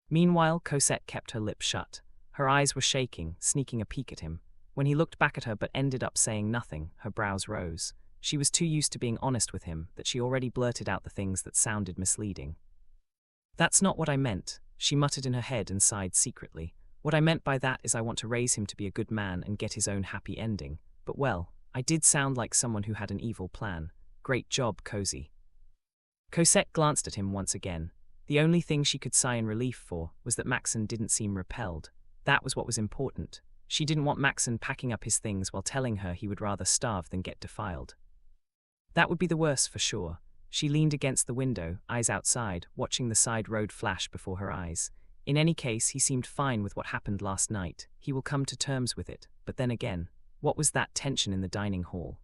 Meanwhile, Cosette kept her lips shut. Her eyes were shaking, sneaking a peek at him. When he looked back at her but ended up saying nothing, her brows rose. She was too used to being honest with him that she already blurted out the things that sounded misleading. That's not what I meant, she muttered in her head and sighed secretly. What I meant by that is I want to raise him to be a good man and get his own happy ending. But well, I did sound like someone who had an evil plan. Great job, Cozy. Cosette glanced at him once again. The only thing she could sigh in relief for was that Maxen didn't seem repelled. That was what was important. She didn't want Maxen packing up his things while telling her he would rather starve than get defiled. That would be the worst for sure. She leaned against the window, eyes outside, watching the side road flash before her eyes. In any case, he seemed fine with what happened last night. He will come to terms with it. But then again, what was that tension in the dining hall?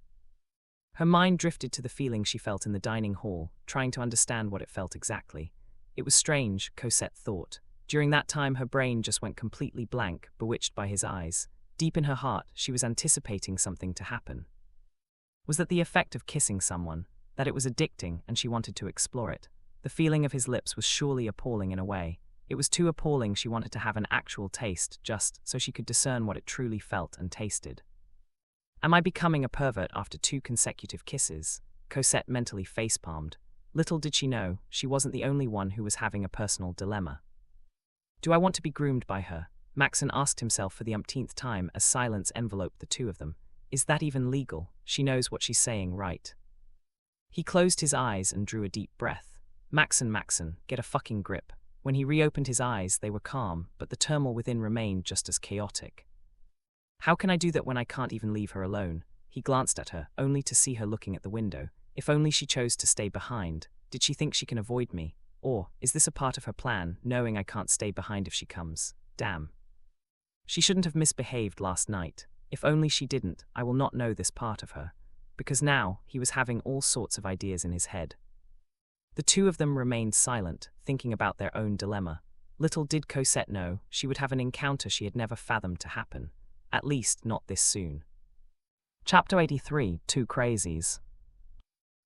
Her mind drifted to the feeling she felt in the dining hall, trying to understand what it felt exactly. It was strange, Cosette thought. During that time her brain just went completely blank, bewitched by his eyes. Deep in her heart, she was anticipating something to happen. Was that the effect of kissing someone? That it was addicting and she wanted to explore it? The feeling of his lips was surely appalling in a way. It was too appalling she wanted to have an actual taste, just so she could discern what it truly felt and tasted. Am I becoming a pervert after 2 consecutive kisses? Cosette mentally facepalmed. Little did she know, she wasn't the only one who was having a personal dilemma. Do I want to be groomed by her? Maxen asked himself for the umpteenth time as silence enveloped the two of them. Is that even legal? She knows what she's saying, right? He closed his eyes and drew a deep breath. Maxen, get a fucking grip. When he reopened his eyes, they were calm, but the turmoil within remained just as chaotic. How can I do that when I can't even leave her alone? He glanced at her, only to see her looking at the window. If only she chose to stay behind. Did she think she can avoid me? Or, is this a part of her plan, knowing I can't stay behind if she comes? Damn. She shouldn't have misbehaved last night. If only she didn't, I will not know this part of her. Because now, he was having all sorts of ideas in his head. The two of them remained silent, thinking about their own dilemma. Little did Cosette know, she would have an encounter she had never fathomed to happen. At least, not this soon. Chapter 83, Two Crazies.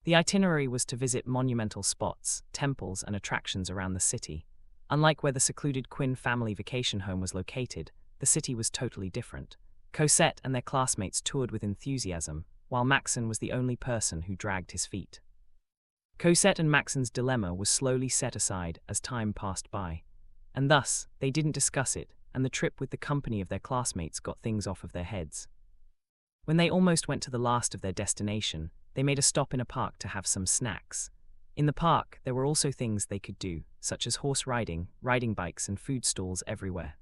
The itinerary was to visit monumental spots, temples and attractions around the city. Unlike where the secluded Quinn family vacation home was located, the city was totally different. Cosette and their classmates toured with enthusiasm, while Maxen was the only person who dragged his feet. Cosette and Maxen's dilemma was slowly set aside as time passed by, and thus they didn't discuss it, and the trip with the company of their classmates got things off of their heads. When they almost went to the last of their destination, they made a stop in a park to have some snacks. In the park, there were also things they could do, such as horse riding, riding bikes and food stalls everywhere.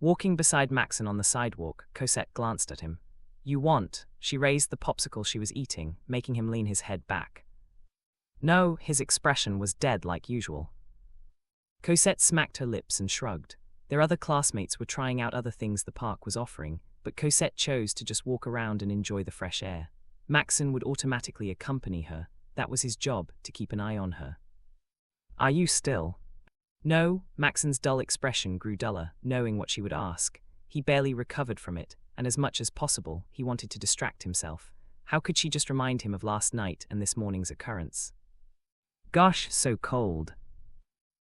Walking beside Maxen on the sidewalk, Cosette glanced at him. "You want?" She raised the popsicle she was eating, making him lean his head back. No, his expression was dead like usual. Cosette smacked her lips and shrugged. Their other classmates were trying out other things the park was offering, but Cosette chose to just walk around and enjoy the fresh air. Maxen would automatically accompany her. That was his job, to keep an eye on her. "Are you still?" No, Maxen's dull expression grew duller, knowing what she would ask. He barely recovered from it, and as much as possible, he wanted to distract himself. How could she just remind him of last night and this morning's occurrence? Gosh, so cold.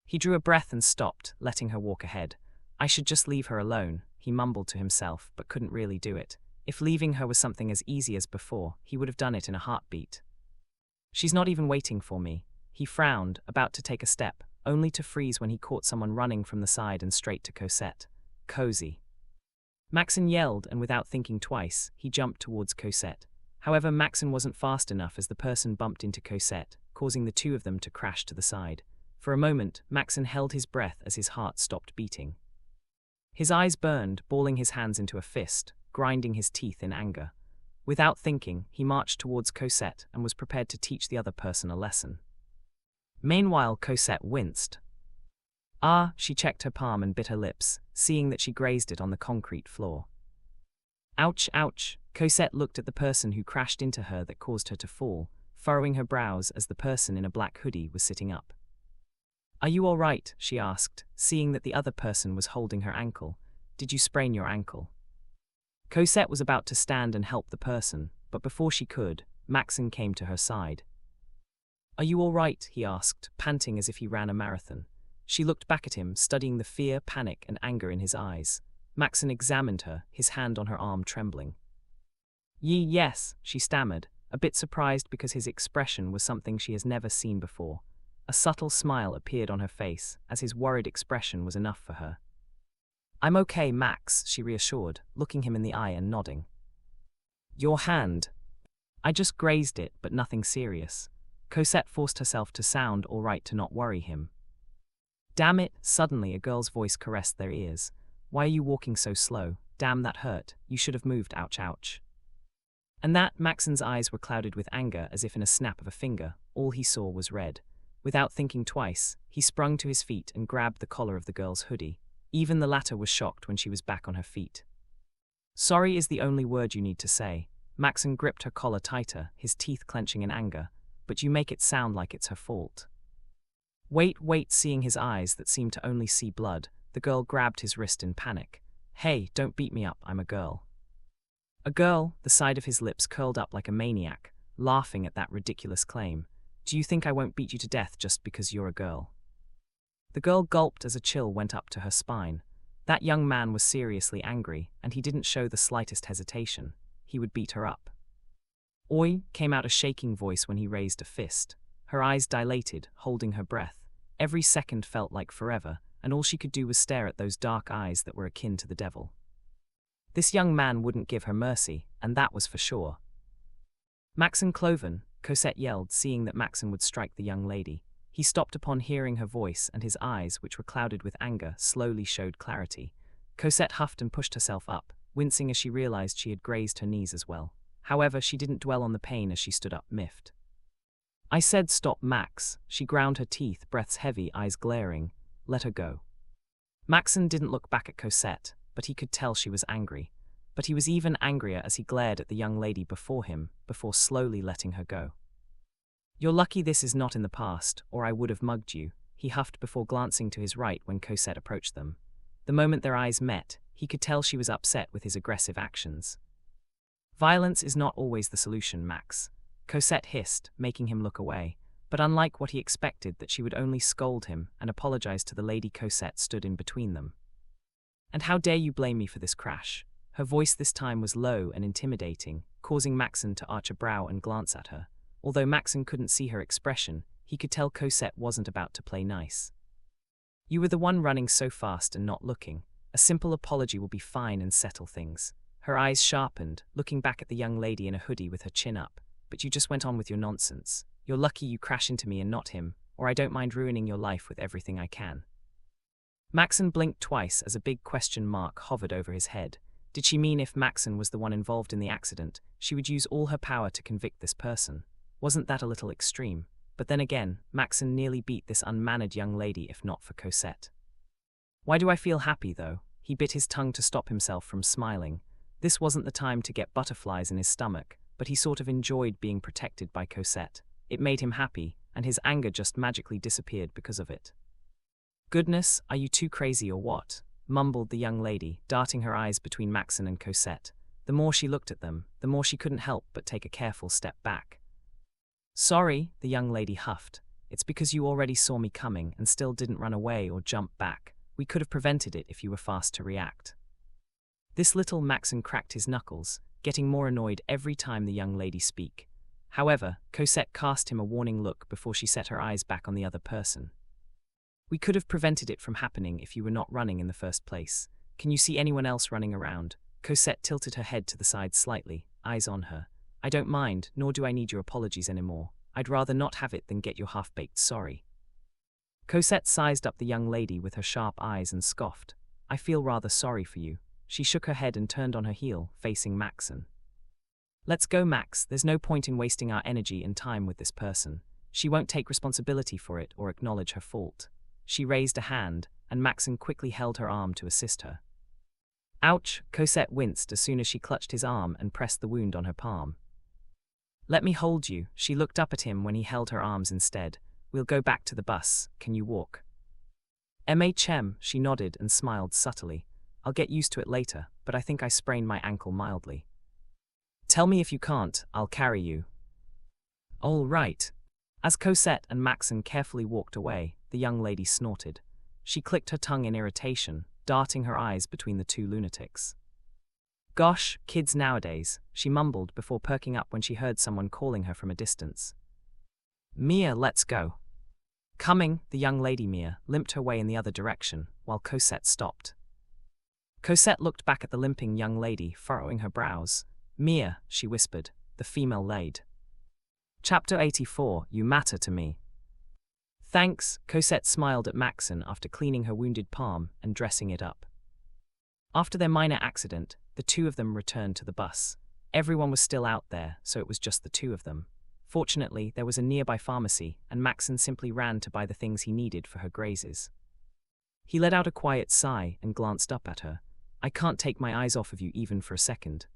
He drew a breath and stopped, letting her walk ahead. I should just leave her alone, he mumbled to himself, but couldn't really do it. If leaving her was something as easy as before, he would have done it in a heartbeat. She's not even waiting for me. He frowned, about to take a step, only to freeze when he caught someone running from the side and straight to Cosette. Cozy. Maxen yelled, and without thinking twice, he jumped towards Cosette. However, Maxen wasn't fast enough as the person bumped into Cosette, causing the two of them to crash to the side. For a moment, Maxen held his breath as his heart stopped beating. His eyes burned, balling his hands into a fist, grinding his teeth in anger. Without thinking, he marched towards Cosette and was prepared to teach the other person a lesson. Meanwhile, Cosette winced. Ah, she checked her palm and bit her lips, seeing that she grazed it on the concrete floor. Ouch, ouch. Cosette looked at the person who crashed into her that caused her to fall, furrowing her brows as the person in a black hoodie was sitting up. Are you all right? She asked, seeing that the other person was holding her ankle. Did you sprain your ankle? Cosette was about to stand and help the person, but before she could, Maxen came to her side. Are you all right? He asked, panting as if he ran a marathon. She looked back at him, studying the fear, panic, and anger in his eyes. Maxen examined her, his hand on her arm trembling. Yes, she stammered, a bit surprised because his expression was something she has never seen before. A subtle smile appeared on her face, as his worried expression was enough for her. I'm okay, Max, she reassured, looking him in the eye and nodding. Your hand. I just grazed it, but nothing serious. Cosette forced herself to sound all right to not worry him. Damn it, suddenly a girl's voice caressed their ears. Why are you walking so slow? Damn, that hurt. You should have moved, ouch, ouch. And that, Maxen's eyes were clouded with anger as if in a snap of a finger. All he saw was red. Without thinking twice, he sprung to his feet and grabbed the collar of the girl's hoodie. Even the latter was shocked when she was back on her feet. Sorry is the only word you need to say. Maxen gripped her collar tighter, his teeth clenching in anger. But you make it sound like it's her fault. Wait, seeing his eyes that seemed to only see blood, the girl grabbed his wrist in panic. Hey, don't beat me up, I'm a girl. A girl, the side of his lips curled up like a maniac, laughing at that ridiculous claim. Do you think I won't beat you to death just because you're a girl? The girl gulped as a chill went up to her spine. That young man was seriously angry, and he didn't show the slightest hesitation. He would beat her up. Oi, came out a shaking voice when he raised a fist. Her eyes dilated, holding her breath. Every second felt like forever, and all she could do was stare at those dark eyes that were akin to the devil. This young man wouldn't give her mercy, and that was for sure. Maxen Cloven, Cosette yelled, seeing that Maxen would strike the young lady. He stopped upon hearing her voice, and his eyes, which were clouded with anger, slowly showed clarity. Cosette huffed and pushed herself up, wincing as she realized she had grazed her knees as well. However, she didn't dwell on the pain as she stood up, miffed. "I said stop, Max." She ground her teeth, breaths heavy, eyes glaring. "Let her go." Maxen didn't look back at Cosette, but he could tell she was angry. But he was even angrier as he glared at the young lady before him, before slowly letting her go. "You're lucky this is not in the past, or I would have mugged you," he huffed before glancing to his right when Cosette approached them. The moment their eyes met, he could tell she was upset with his aggressive actions. "Violence is not always the solution, Max," Cosette hissed, making him look away, but unlike what he expected, that she would only scold him and apologize to the lady. Cosette stood in between them. "And how dare you blame me for this crash?" Her voice this time was low and intimidating, causing Maxen to arch a brow and glance at her. Although Maxen couldn't see her expression, he could tell Cosette wasn't about to play nice. "You were the one running so fast and not looking. A simple apology will be fine and settle things." Her eyes sharpened, looking back at the young lady in a hoodie with her chin up. "But you just went on with your nonsense. You're lucky you crash into me and not him, or I don't mind ruining your life with everything I can." Maxen blinked twice as a big question mark hovered over his head. Did she mean if Maxen was the one involved in the accident, she would use all her power to convict this person? Wasn't that a little extreme? But then again, Maxen nearly beat this unmannered young lady if not for Cosette. "Why do I feel happy, though?" He bit his tongue to stop himself from smiling. This wasn't the time to get butterflies in his stomach, but he sort of enjoyed being protected by Cosette. It made him happy, and his anger just magically disappeared because of it. "Goodness, are you too crazy or what?" mumbled the young lady, darting her eyes between Maxen and Cosette. The more she looked at them, the more she couldn't help but take a careful step back. "Sorry," the young lady huffed. "It's because you already saw me coming and still didn't run away or jump back. We could have prevented it if you were fast to react." This little Maxen cracked his knuckles, getting more annoyed every time the young lady spoke. However, Cosette cast him a warning look before she set her eyes back on the other person. "We could have prevented it from happening if you were not running in the first place. Can you see anyone else running around?" Cosette tilted her head to the side slightly, eyes on her. "I don't mind, nor do I need your apologies anymore. I'd rather not have it than get your half-baked sorry." Cosette sized up the young lady with her sharp eyes and scoffed. "I feel rather sorry for you." She shook her head and turned on her heel, facing Maxen. "Let's go, Max. There's no point in wasting our energy and time with this person. She won't take responsibility for it or acknowledge her fault." She raised a hand, and Maxen quickly held her arm to assist her. "Ouch!" Cosette winced as soon as she clutched his arm and pressed the wound on her palm. "Let me hold you." She looked up at him when he held her arms instead. "We'll go back to the bus. Can you walk?" "MHM," she nodded and smiled subtly. "I'll get used to it later, but I think I sprained my ankle mildly." "Tell me if you can't, I'll carry you." "All right." As Cosette and Maxen carefully walked away, the young lady snorted. She clicked her tongue in irritation, darting her eyes between the two lunatics. "Gosh, kids nowadays," she mumbled before perking up when she heard someone calling her from a distance. "Mia, let's go." Coming, the young lady Mia limped her way in the other direction, while Cosette stopped. Cosette looked back at the limping young lady, furrowing her brows. "Mia," she whispered, "the female lead." Chapter 84, You Matter to Me. "Thanks," Cosette smiled at Maxen after cleaning her wounded palm and dressing it up. After their minor accident, the two of them returned to the bus. Everyone was still out there, so it was just the two of them. Fortunately, there was a nearby pharmacy, and Maxen simply ran to buy the things he needed for her grazes. He let out a quiet sigh and glanced up at her. "I can't take my eyes off of you even for a second."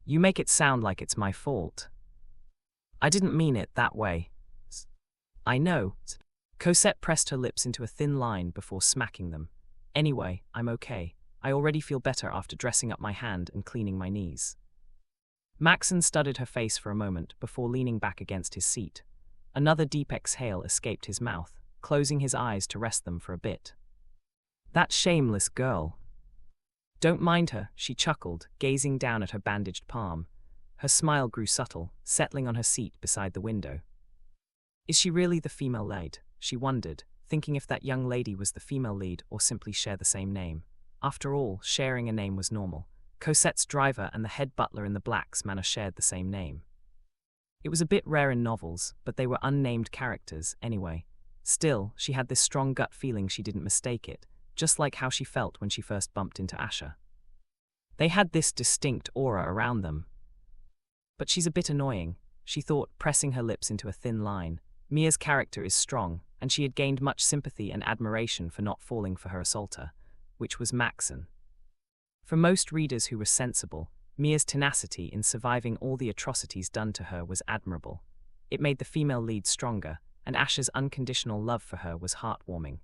"You make it sound like it's my fault." "I didn't mean it that way." "I know." Cosette pressed her lips into a thin line before smacking them. "Anyway, I'm okay. I already feel better after dressing up my hand and cleaning my knees." Maxen studied her face for a moment before leaning back against his seat. Another deep exhale escaped his mouth, closing his eyes to rest them for a bit. "That shameless girl." "Don't mind her," she chuckled, gazing down at her bandaged palm. Her smile grew subtle, settling on her seat beside the window. "Is she really the female lead?" she wondered, thinking if that young lady was the female lead or simply share the same name. After all, sharing a name was normal. Cosette's driver and the head butler in the Blac's manor shared the same name. It was a bit rare in novels, but they were unnamed characters anyway. Still, she had this strong gut feeling she didn't mistake it, just like how she felt when she first bumped into Asher. They had this distinct aura around them. But she's a bit annoying, she thought, pressing her lips into a thin line. Mia's character is strong, and she had gained much sympathy and admiration for not falling for her assaulter, which was Maxen. For most readers who were sensible, Mia's tenacity in surviving all the atrocities done to her was admirable. It made the female lead stronger, and Asher's unconditional love for her was heartwarming.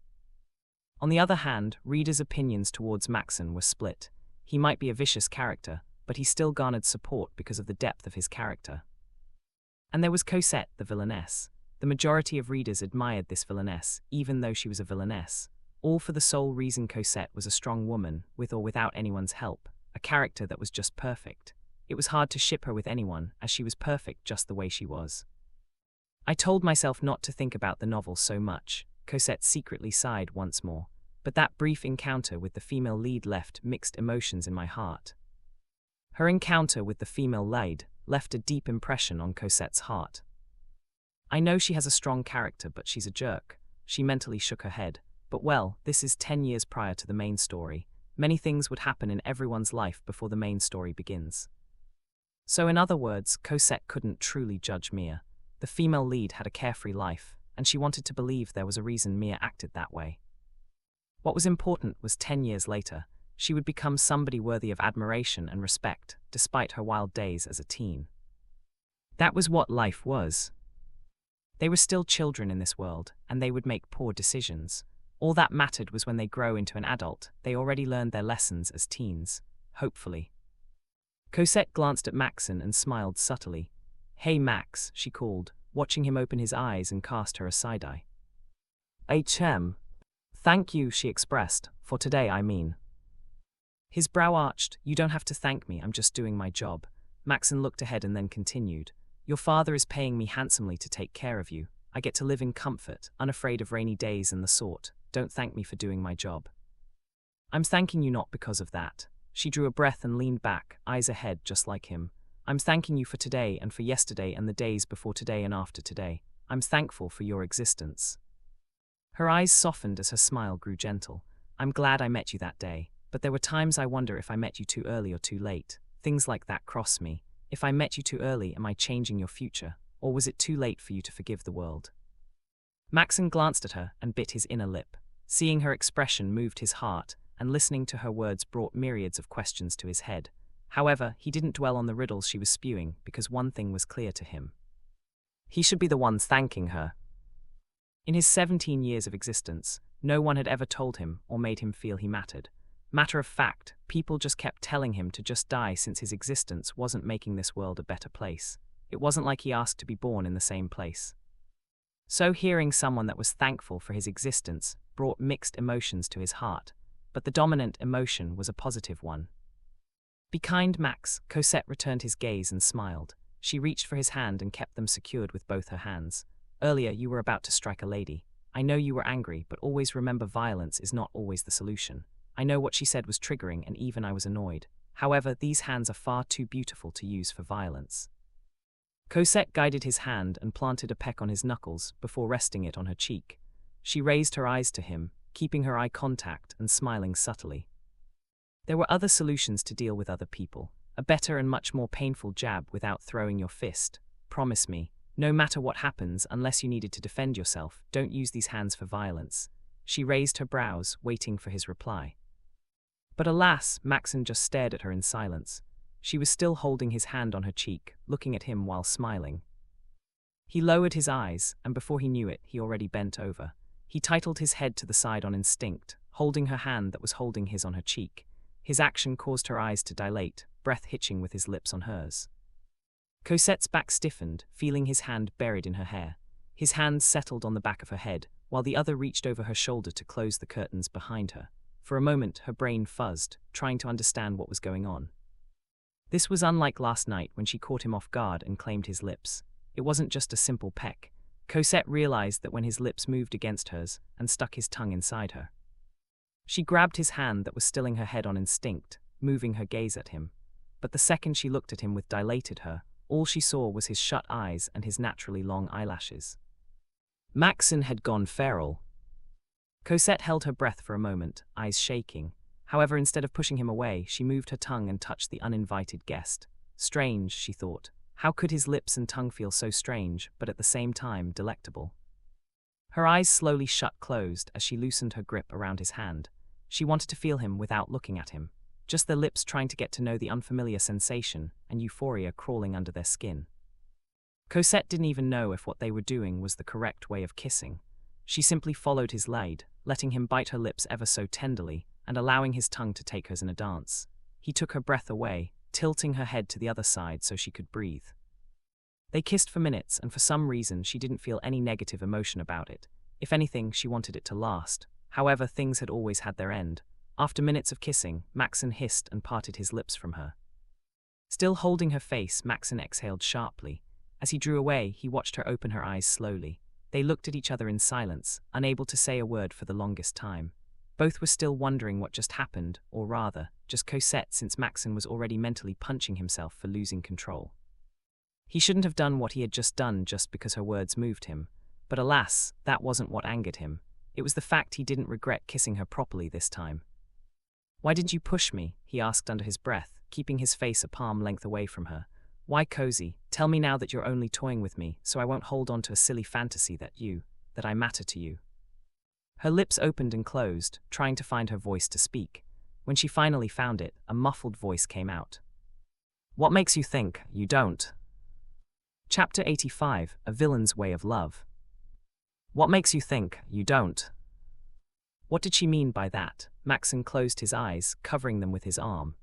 On the other hand, readers' opinions towards Maxen were split. He might be a vicious character, but he still garnered support because of the depth of his character. And there was Cosette, the villainess. The majority of readers admired this villainess, even though she was a villainess, all for the sole reason Cosette was a strong woman, with or without anyone's help, a character that was just perfect. It was hard to ship her with anyone, as she was perfect just the way she was. I told myself not to think about the novel so much. Cosette secretly sighed once more, but that brief encounter with the female lead left mixed emotions in my heart. Her encounter with the female lead left a deep impression on Cosette's heart. I know she has a strong character, but she's a jerk. She mentally shook her head. But well, this is 10 years prior to the main story. Many things would happen in everyone's life before the main story begins. So in other words, Cosette couldn't truly judge Mia. The female lead had a carefree life, and she wanted to believe there was a reason Mia acted that way. What was important was 10 years later, she would become somebody worthy of admiration and respect, despite her wild days as a teen. That was what life was. They were still children in this world, and they would make poor decisions. All that mattered was when they grow into an adult, they already learned their lessons as teens, hopefully. Cosette glanced at Maxen and smiled subtly. "Hey Max," she called, watching him open his eyes and cast her a side-eye. "HM. Thank you," she expressed, "for today, I mean." His brow arched. "You don't have to thank me, I'm just doing my job." Maxen looked ahead and then continued. "Your father is paying me handsomely to take care of you. I get to live in comfort, unafraid of rainy days and the sort. Don't thank me for doing my job." "I'm thanking you not because of that." She drew a breath and leaned back, eyes ahead just like him. "I'm thanking you for today and for yesterday and the days before today and after today. I'm thankful for your existence." Her eyes softened as her smile grew gentle. "I'm glad I met you that day, but there were times I wonder if I met you too early or too late. Things like that cross me. If I met you too early, am I changing your future? Or was it too late for you to forgive the world?" Maxen glanced at her and bit his inner lip. Seeing her expression moved his heart, and listening to her words brought myriads of questions to his head. However, he didn't dwell on the riddles she was spewing, because one thing was clear to him. He should be the ones thanking her. In his 17 years of existence, no one had ever told him or made him feel he mattered. Matter of fact, people just kept telling him to just die since his existence wasn't making this world a better place. It wasn't like he asked to be born in the same place. So hearing someone that was thankful for his existence brought mixed emotions to his heart, but the dominant emotion was a positive one. "Be kind, Max." Cosette returned his gaze and smiled. She reached for his hand and kept them secured with both her hands. "Earlier you were about to strike a lady. I know you were angry, but always remember violence is not always the solution. I know what she said was triggering and even I was annoyed. However, these hands are far too beautiful to use for violence." Cosette guided his hand and planted a peck on his knuckles before resting it on her cheek. She raised her eyes to him, keeping her eye contact and smiling subtly. There were other solutions to deal with other people. A better and much more painful jab without throwing your fist. Promise me, no matter what happens, unless you needed to defend yourself, don't use these hands for violence. She raised her brows, waiting for his reply. But alas, Maxen just stared at her in silence. She was still holding his hand on her cheek, looking at him while smiling. He lowered his eyes, and before he knew it, he already bent over. He titled his head to the side on instinct, holding her hand that was holding his on her cheek. His action caused her eyes to dilate, breath hitching with his lips on hers. Cosette's back stiffened, feeling his hand buried in her hair. His hand settled on the back of her head, while the other reached over her shoulder to close the curtains behind her. For a moment, her brain fuzzed, trying to understand what was going on. This was unlike last night when she caught him off guard and claimed his lips. It wasn't just a simple peck. Cosette realized that when his lips moved against hers and stuck his tongue inside her. She grabbed his hand that was stilling her head on instinct, moving her gaze at him. But the second she looked at him with dilated her, all she saw was his shut eyes and his naturally long eyelashes. Maxen had gone feral. Cosette held her breath for a moment, eyes shaking. However, instead of pushing him away, she moved her tongue and touched the uninvited guest. Strange, she thought. How could his lips and tongue feel so strange, but at the same time delectable? Her eyes slowly shut closed as she loosened her grip around his hand. She wanted to feel him without looking at him, just their lips trying to get to know the unfamiliar sensation and euphoria crawling under their skin. Cosette didn't even know if what they were doing was the correct way of kissing. She simply followed his lead, letting him bite her lips ever so tenderly and allowing his tongue to take hers in a dance. He took her breath away, tilting her head to the other side so she could breathe. They kissed for minutes, and for some reason she didn't feel any negative emotion about it. If anything, she wanted it to last. However, things had always had their end. After minutes of kissing, Maxen hissed and parted his lips from her. Still holding her face, Maxen exhaled sharply. As he drew away, he watched her open her eyes slowly. They looked at each other in silence, unable to say a word for the longest time. Both were still wondering what just happened, or rather, just Cosette, since Maxen was already mentally punching himself for losing control. He shouldn't have done what he had just done just because her words moved him. But alas, that wasn't what angered him. It was the fact he didn't regret kissing her properly this time. "Why didn't you push me?" he asked under his breath, keeping his face a palm length away from her. "Why, Cozy, tell me now that you're only toying with me, so I won't hold on to a silly fantasy that I matter to you." Her lips opened and closed, trying to find her voice to speak. When she finally found it, a muffled voice came out. "What makes you think you don't?" Chapter 85, A Villain's Way of Love. What makes you think you don't? What did she mean by that? Maxen closed his eyes, covering them with his arm.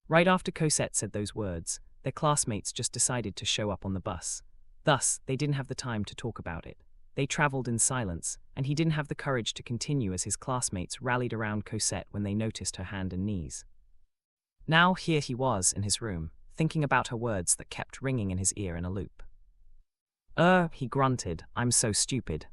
Right after Cosette said those words, their classmates just decided to show up on the bus. Thus, they didn't have the time to talk about it. They traveled in silence, and he didn't have the courage to continue as his classmates rallied around Cosette when they noticed her hand and knees. Now here he was in his room, thinking about her words that kept ringing in his ear in a loop. He grunted, "I'm so stupid."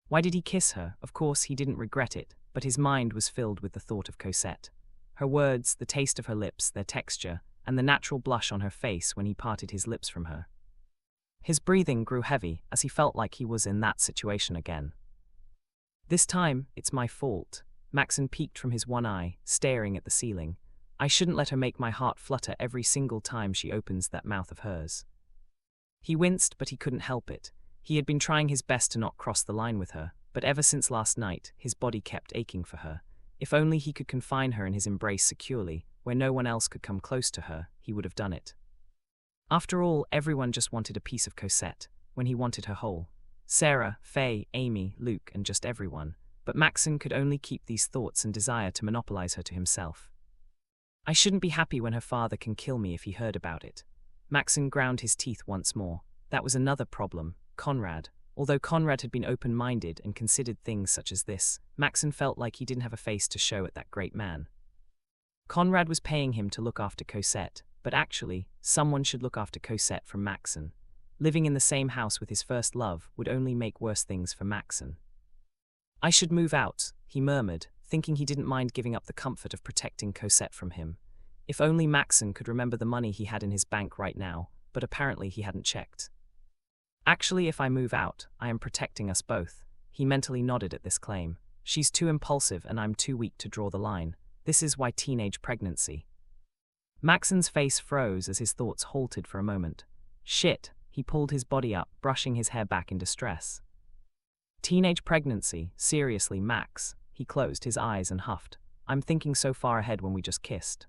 Why did he kiss her? Of course, he didn't regret it, but his mind was filled with the thought of Cosette. Her words, the taste of her lips, their texture, and the natural blush on her face when he parted his lips from her. His breathing grew heavy as he felt like he was in that situation again. This time, it's my fault. Maxen peeked from his one eye, staring at the ceiling. I shouldn't let her make my heart flutter every single time she opens that mouth of hers. He winced, but he couldn't help it. He had been trying his best to not cross the line with her, but ever since last night, his body kept aching for her. If only he could confine her in his embrace securely, where no one else could come close to her, he would have done it. After all, everyone just wanted a piece of Cosette, when he wanted her whole. Sarah, Faye, Amy, Luke, and just everyone. But Maxen could only keep these thoughts and desire to monopolize her to himself. I shouldn't be happy when her father can kill me if he heard about it. Maxen ground his teeth once more. That was another problem, Conrad. Although Conrad had been open-minded and considered things such as this, Maxen felt like he didn't have a face to show at that great man. Conrad was paying him to look after Cosette, but actually, someone should look after Cosette from Maxen. Living in the same house with his first love would only make worse things for Maxen. I should move out, he murmured, thinking he didn't mind giving up the comfort of protecting Cosette from him. If only Maxen could remember the money he had in his bank right now, but apparently he hadn't checked. Actually, if I move out, I am protecting us both. He mentally nodded at this claim. She's too impulsive and I'm too weak to draw the line. This is why teenage pregnancy. Maxen's face froze as his thoughts halted for a moment. Shit, he pulled his body up, brushing his hair back in distress. Teenage pregnancy, seriously, Max. He closed his eyes and huffed. I'm thinking so far ahead when we just kissed.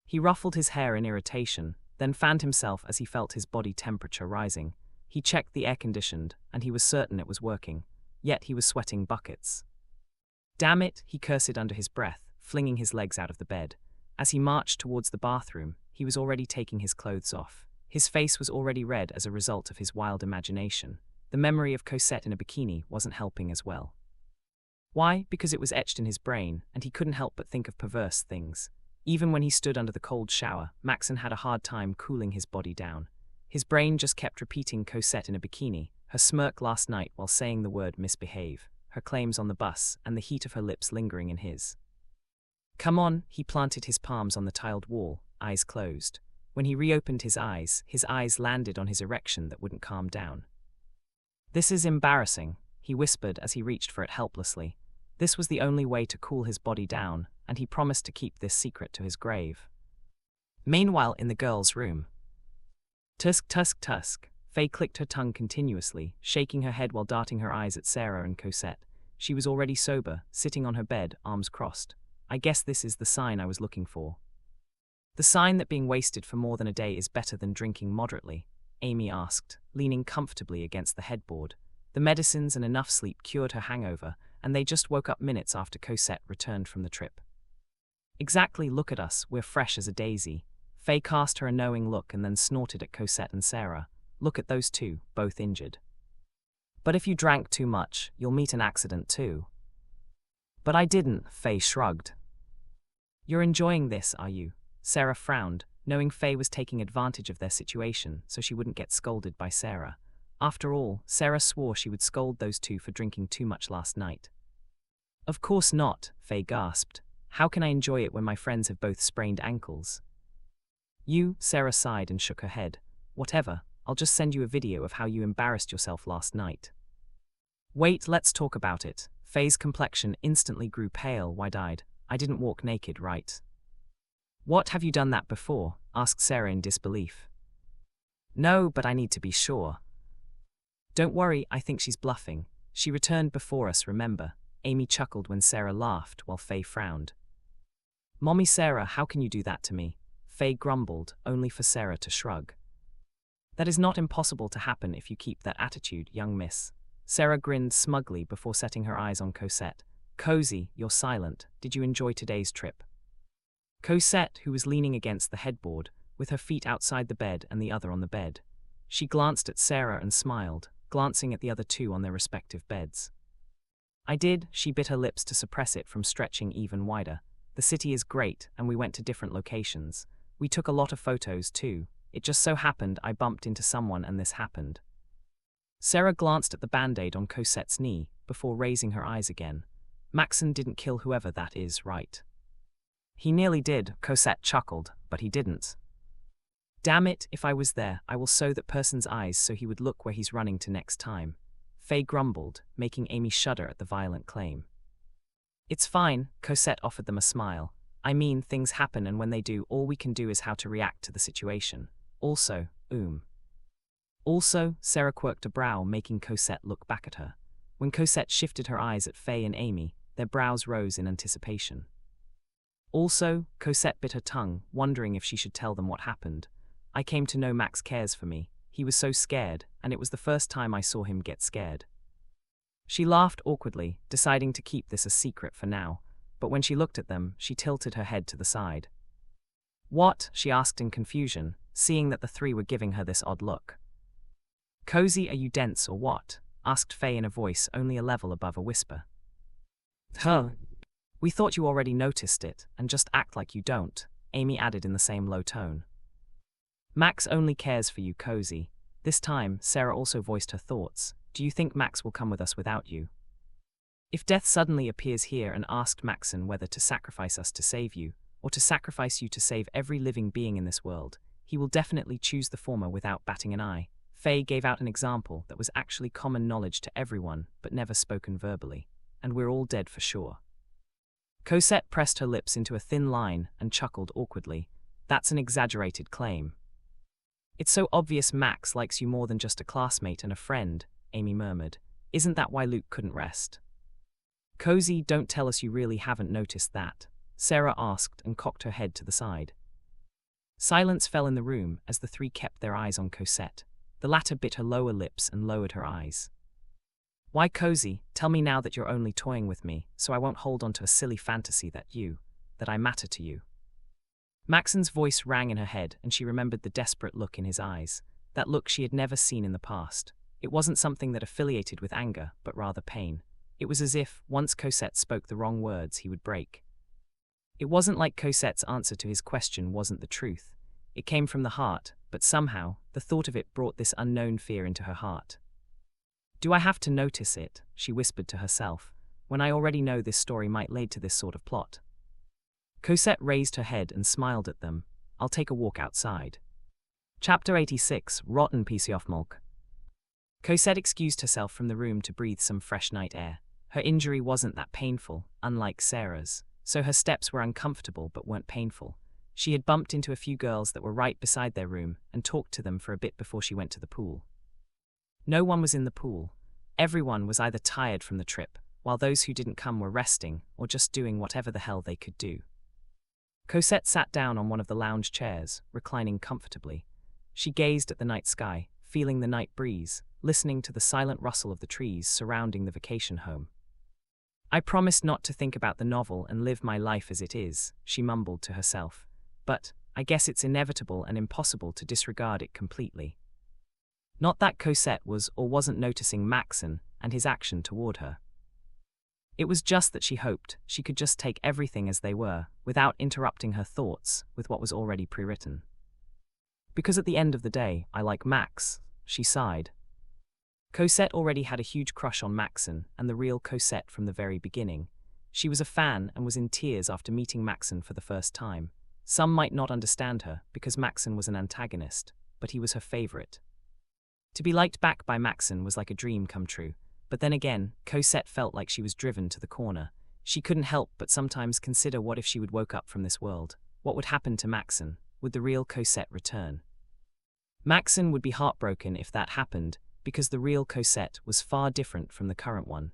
He ruffled his hair in irritation, then fanned himself as he felt his body temperature rising. He checked the air-conditioned, and he was certain it was working. Yet he was sweating buckets. Damn it, he cursed under his breath, flinging his legs out of the bed. As he marched towards the bathroom, he was already taking his clothes off. His face was already red as a result of his wild imagination. The memory of Cosette in a bikini wasn't helping as well. Why? Because it was etched in his brain, and he couldn't help but think of perverse things. Even when he stood under the cold shower, Maxen had a hard time cooling his body down. His brain just kept repeating Cosette in a bikini, her smirk last night while saying the word misbehave, her claims on the bus, and the heat of her lips lingering in his. Come on, he planted his palms on the tiled wall, eyes closed. When he reopened his eyes landed on his erection that wouldn't calm down. This is embarrassing, he whispered as he reached for it helplessly. This was the only way to cool his body down, and he promised to keep this secret to his grave. Meanwhile, in the girls' room. Tusk, tusk, tusk. Faye clicked her tongue continuously, shaking her head while darting her eyes at Sarah and Cosette. She was already sober, sitting on her bed, arms crossed. I guess this is the sign I was looking for. The sign that being wasted for more than a day is better than drinking moderately, Amy asked, leaning comfortably against the headboard. The medicines and enough sleep cured her hangover, and they just woke up minutes after Cosette returned from the trip. Exactly, look at us, we're fresh as a daisy. Faye cast her a knowing look and then snorted at Cosette and Sarah. Look at those two, both injured. But if you drank too much, you'll meet an accident too. But I didn't, Faye shrugged. You're enjoying this, are you? Sarah frowned, knowing Faye was taking advantage of their situation so she wouldn't get scolded by Sarah. After all, Sarah swore she would scold those two for drinking too much last night. Of course not, Faye gasped. How can I enjoy it when my friends have both sprained ankles? You, Sarah sighed and shook her head. Whatever, I'll just send you a video of how you embarrassed yourself last night. Wait, let's talk about it. Faye's complexion instantly grew pale, wide-eyed. I didn't walk naked, right? What, have you done that before? Asked Sarah in disbelief. No, but I need to be sure. Don't worry, I think she's bluffing. She returned before us, remember? Amy chuckled when Sarah laughed, while Faye frowned. Mommy Sarah, how can you do that to me? Faye grumbled, only for Sarah to shrug. That is not impossible to happen if you keep that attitude, young miss. Sarah grinned smugly before setting her eyes on Cosette. Cozy, you're silent. Did you enjoy today's trip? Cosette, who was leaning against the headboard, with her feet outside the bed and the other on the bed. She glanced at Sarah and smiled, glancing at the other two on their respective beds. I did, she bit her lips to suppress it from stretching even wider. The city is great, and we went to different locations. We took a lot of photos, too. It just so happened I bumped into someone and this happened. Sarah glanced at the band-aid on Cosette's knee, before raising her eyes again. Maxen didn't kill whoever that is, right? He nearly did, Cosette chuckled, but he didn't. Damn it, if I was there, I will sew that person's eyes so he would look where he's running to next time. Faye grumbled, making Amy shudder at the violent claim. It's fine, Cosette offered them a smile. I mean, things happen, and when they do, all we can do is how to react to the situation. Also, Sarah quirked a brow, making Cosette look back at her. When Cosette shifted her eyes at Faye and Amy, their brows rose in anticipation. Also, Cosette bit her tongue, wondering if she should tell them what happened. I came to know Max cares for me. He was so scared, and it was the first time I saw him get scared. She laughed awkwardly, deciding to keep this a secret for now, but when she looked at them, she tilted her head to the side. What? She asked in confusion, seeing that the three were giving her this odd look. Cozy, are you dense or what? Asked Faye in a voice only a level above a whisper. Huh. We thought you already noticed it, and just act like you don't, Amy added in the same low tone. Max only cares for you, Cozy. This time, Sarah also voiced her thoughts. Do you think Max will come with us without you? If death suddenly appears here and asked Maxen whether to sacrifice us to save you, or to sacrifice you to save every living being in this world, he will definitely choose the former without batting an eye. Faye gave out an example that was actually common knowledge to everyone, but never spoken verbally. And we're all dead for sure. Cosette pressed her lips into a thin line and chuckled awkwardly. That's an exaggerated claim. It's so obvious Max likes you more than just a classmate and a friend, Amy murmured. Isn't that why Luke couldn't rest? Cozy, don't tell us you really haven't noticed that, Sarah asked and cocked her head to the side. Silence fell in the room as the three kept their eyes on Cosette. The latter bit her lower lips and lowered her eyes. Why, Cozy, tell me now that you're only toying with me, so I won't hold on to a silly fantasy that I matter to you. Maxen's voice rang in her head, and she remembered the desperate look in his eyes, that look she had never seen in the past. It wasn't something that affiliated with anger, but rather pain. It was as if, once Cosette spoke the wrong words, he would break. It wasn't like Cosette's answer to his question wasn't the truth. It came from the heart, but somehow, the thought of it brought this unknown fear into her heart. Do I have to notice it, she whispered to herself, when I already know this story might lead to this sort of plot? Cosette raised her head and smiled at them. I'll take a walk outside. Chapter 86, Rotten piece of milk. Cosette excused herself from the room to breathe some fresh night air. Her injury wasn't that painful, unlike Sarah's, so her steps were uncomfortable but weren't painful. She had bumped into a few girls that were right beside their room and talked to them for a bit before she went to the pool. No one was in the pool. Everyone was either tired from the trip, while those who didn't come were resting or just doing whatever the hell they could do. Cosette sat down on one of the lounge chairs, reclining comfortably. She gazed at the night sky, feeling the night breeze, listening to the silent rustle of the trees surrounding the vacation home. "I promised not to think about the novel and live my life as it is," she mumbled to herself. "But I guess it's inevitable and impossible to disregard it completely." Not that Cosette was or wasn't noticing Maxen and his action toward her. It was just that she hoped she could just take everything as they were, without interrupting her thoughts with what was already pre-written. "Because at the end of the day, I like Max," she sighed. Cosette already had a huge crush on Maxen and the real Cosette from the very beginning. She was a fan and was in tears after meeting Maxen for the first time. Some might not understand her because Maxen was an antagonist, but he was her favorite. To be liked back by Maxen was like a dream come true, but then again, Cosette felt like she was driven to the corner. She couldn't help but sometimes consider what if she would woke up from this world. What would happen to Maxen? Would the real Cosette return? Maxen would be heartbroken if that happened, because the real Cosette was far different from the current one.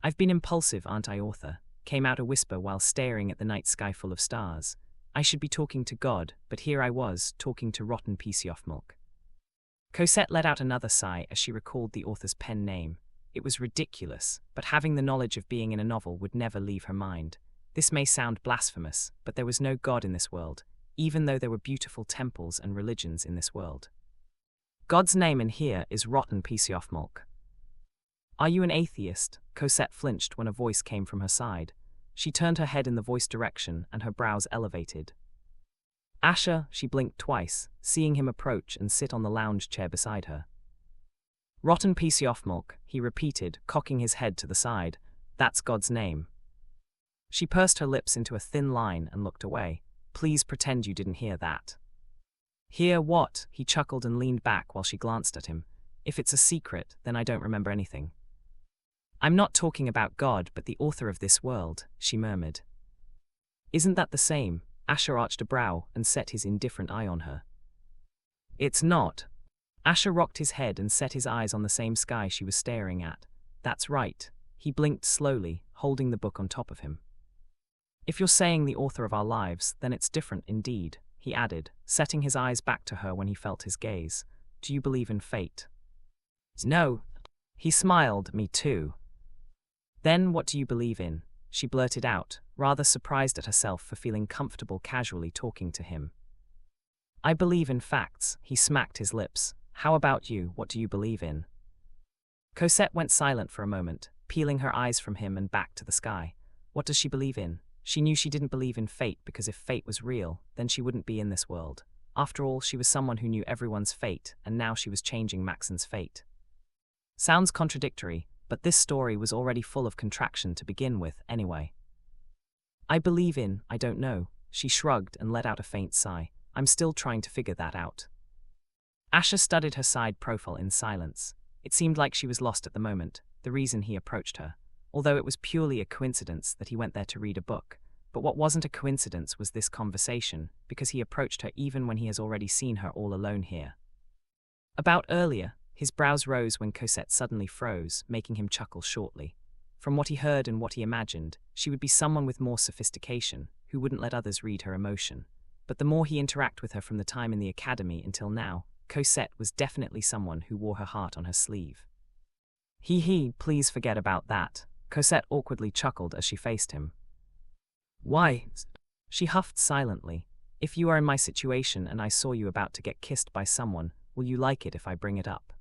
"I've been impulsive, aren't I, author?" came out a whisper while staring at the night sky full of stars. "I should be talking to God, but here I was, talking to rotten piece-of milk." Cosette let out another sigh as she recalled the author's pen name. It was ridiculous, but having the knowledge of being in a novel would never leave her mind. This may sound blasphemous, but there was no God in this world, even though there were beautiful temples and religions in this world. God's name in here is rotten piece-of milk. "Are you an atheist?" Cosette flinched when a voice came from her side. She turned her head in the voice direction and her brows elevated. "Asher," she blinked twice, seeing him approach and sit on the lounge chair beside her. "Rotten piece-of milk," he repeated, cocking his head to the side. "That's God's name." She pursed her lips into a thin line and looked away. "Please pretend you didn't hear that." "Hear what?" He chuckled and leaned back while she glanced at him. "If it's a secret, then I don't remember anything." "I'm not talking about God, but the author of this world," she murmured. "Isn't that the same?" Asher arched a brow and set his indifferent eye on her. "It's not." Asher rocked his head and set his eyes on the same sky she was staring at. "That's right." He blinked slowly, holding the book on top of him. "If you're saying the author of our lives, then it's different indeed," he added, setting his eyes back to her when he felt his gaze. "Do you believe in fate?" "No." He smiled. "Me too." "Then what do you believe in?" she blurted out, rather surprised at herself for feeling comfortable casually talking to him. "I believe in facts." He smacked his lips. "How about you? What do you believe in?" Cosette went silent for a moment, peeling her eyes from him and back to the sky. What does she believe in? She knew she didn't believe in fate because if fate was real, then she wouldn't be in this world. After all, she was someone who knew everyone's fate, and now she was changing Maxen's fate. Sounds contradictory, but this story was already full of contraction to begin with, anyway. "I believe in, I don't know." She shrugged and let out a faint sigh. "I'm still trying to figure that out." Asher studied her side profile in silence. It seemed like she was lost at the moment, the reason he approached her. Although it was purely a coincidence that he went there to read a book. But what wasn't a coincidence was this conversation, because he approached her even when he has already seen her all alone here. About earlier, his brows rose when Cosette suddenly froze, making him chuckle shortly. From what he heard and what he imagined, she would be someone with more sophistication, who wouldn't let others read her emotion. But the more he interacted with her from the time in the academy until now, Cosette was definitely someone who wore her heart on her sleeve. He, please forget about that." Cosette awkwardly chuckled as she faced him. "Why?" She huffed silently. "If you are in my situation and I saw you about to get kissed by someone, will you like it if I bring it up?"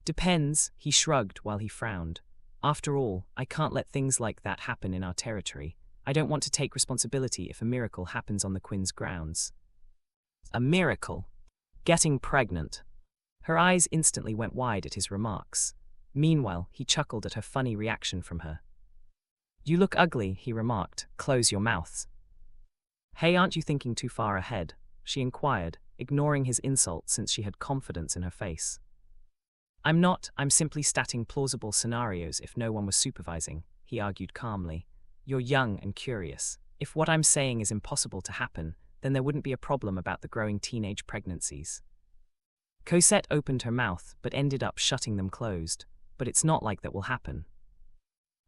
"Depends," he shrugged while he frowned. "After all, I can't let things like that happen in our territory. I don't want to take responsibility if a miracle happens on the Queen's grounds." "A miracle?" "Getting pregnant." Her eyes instantly went wide at his remarks. Meanwhile, he chuckled at her funny reaction from her. "You look ugly," he remarked. "Close your mouth." "Hey, aren't you thinking too far ahead?" she inquired, ignoring his insult since she had confidence in her face. I'm simply statting plausible scenarios if no one was supervising, he argued calmly. You're young and curious. If what I'm saying is impossible to happen, then there wouldn't be a problem about the growing teenage pregnancies. Cosette opened her mouth, but ended up shutting them closed. But it's not like that will happen.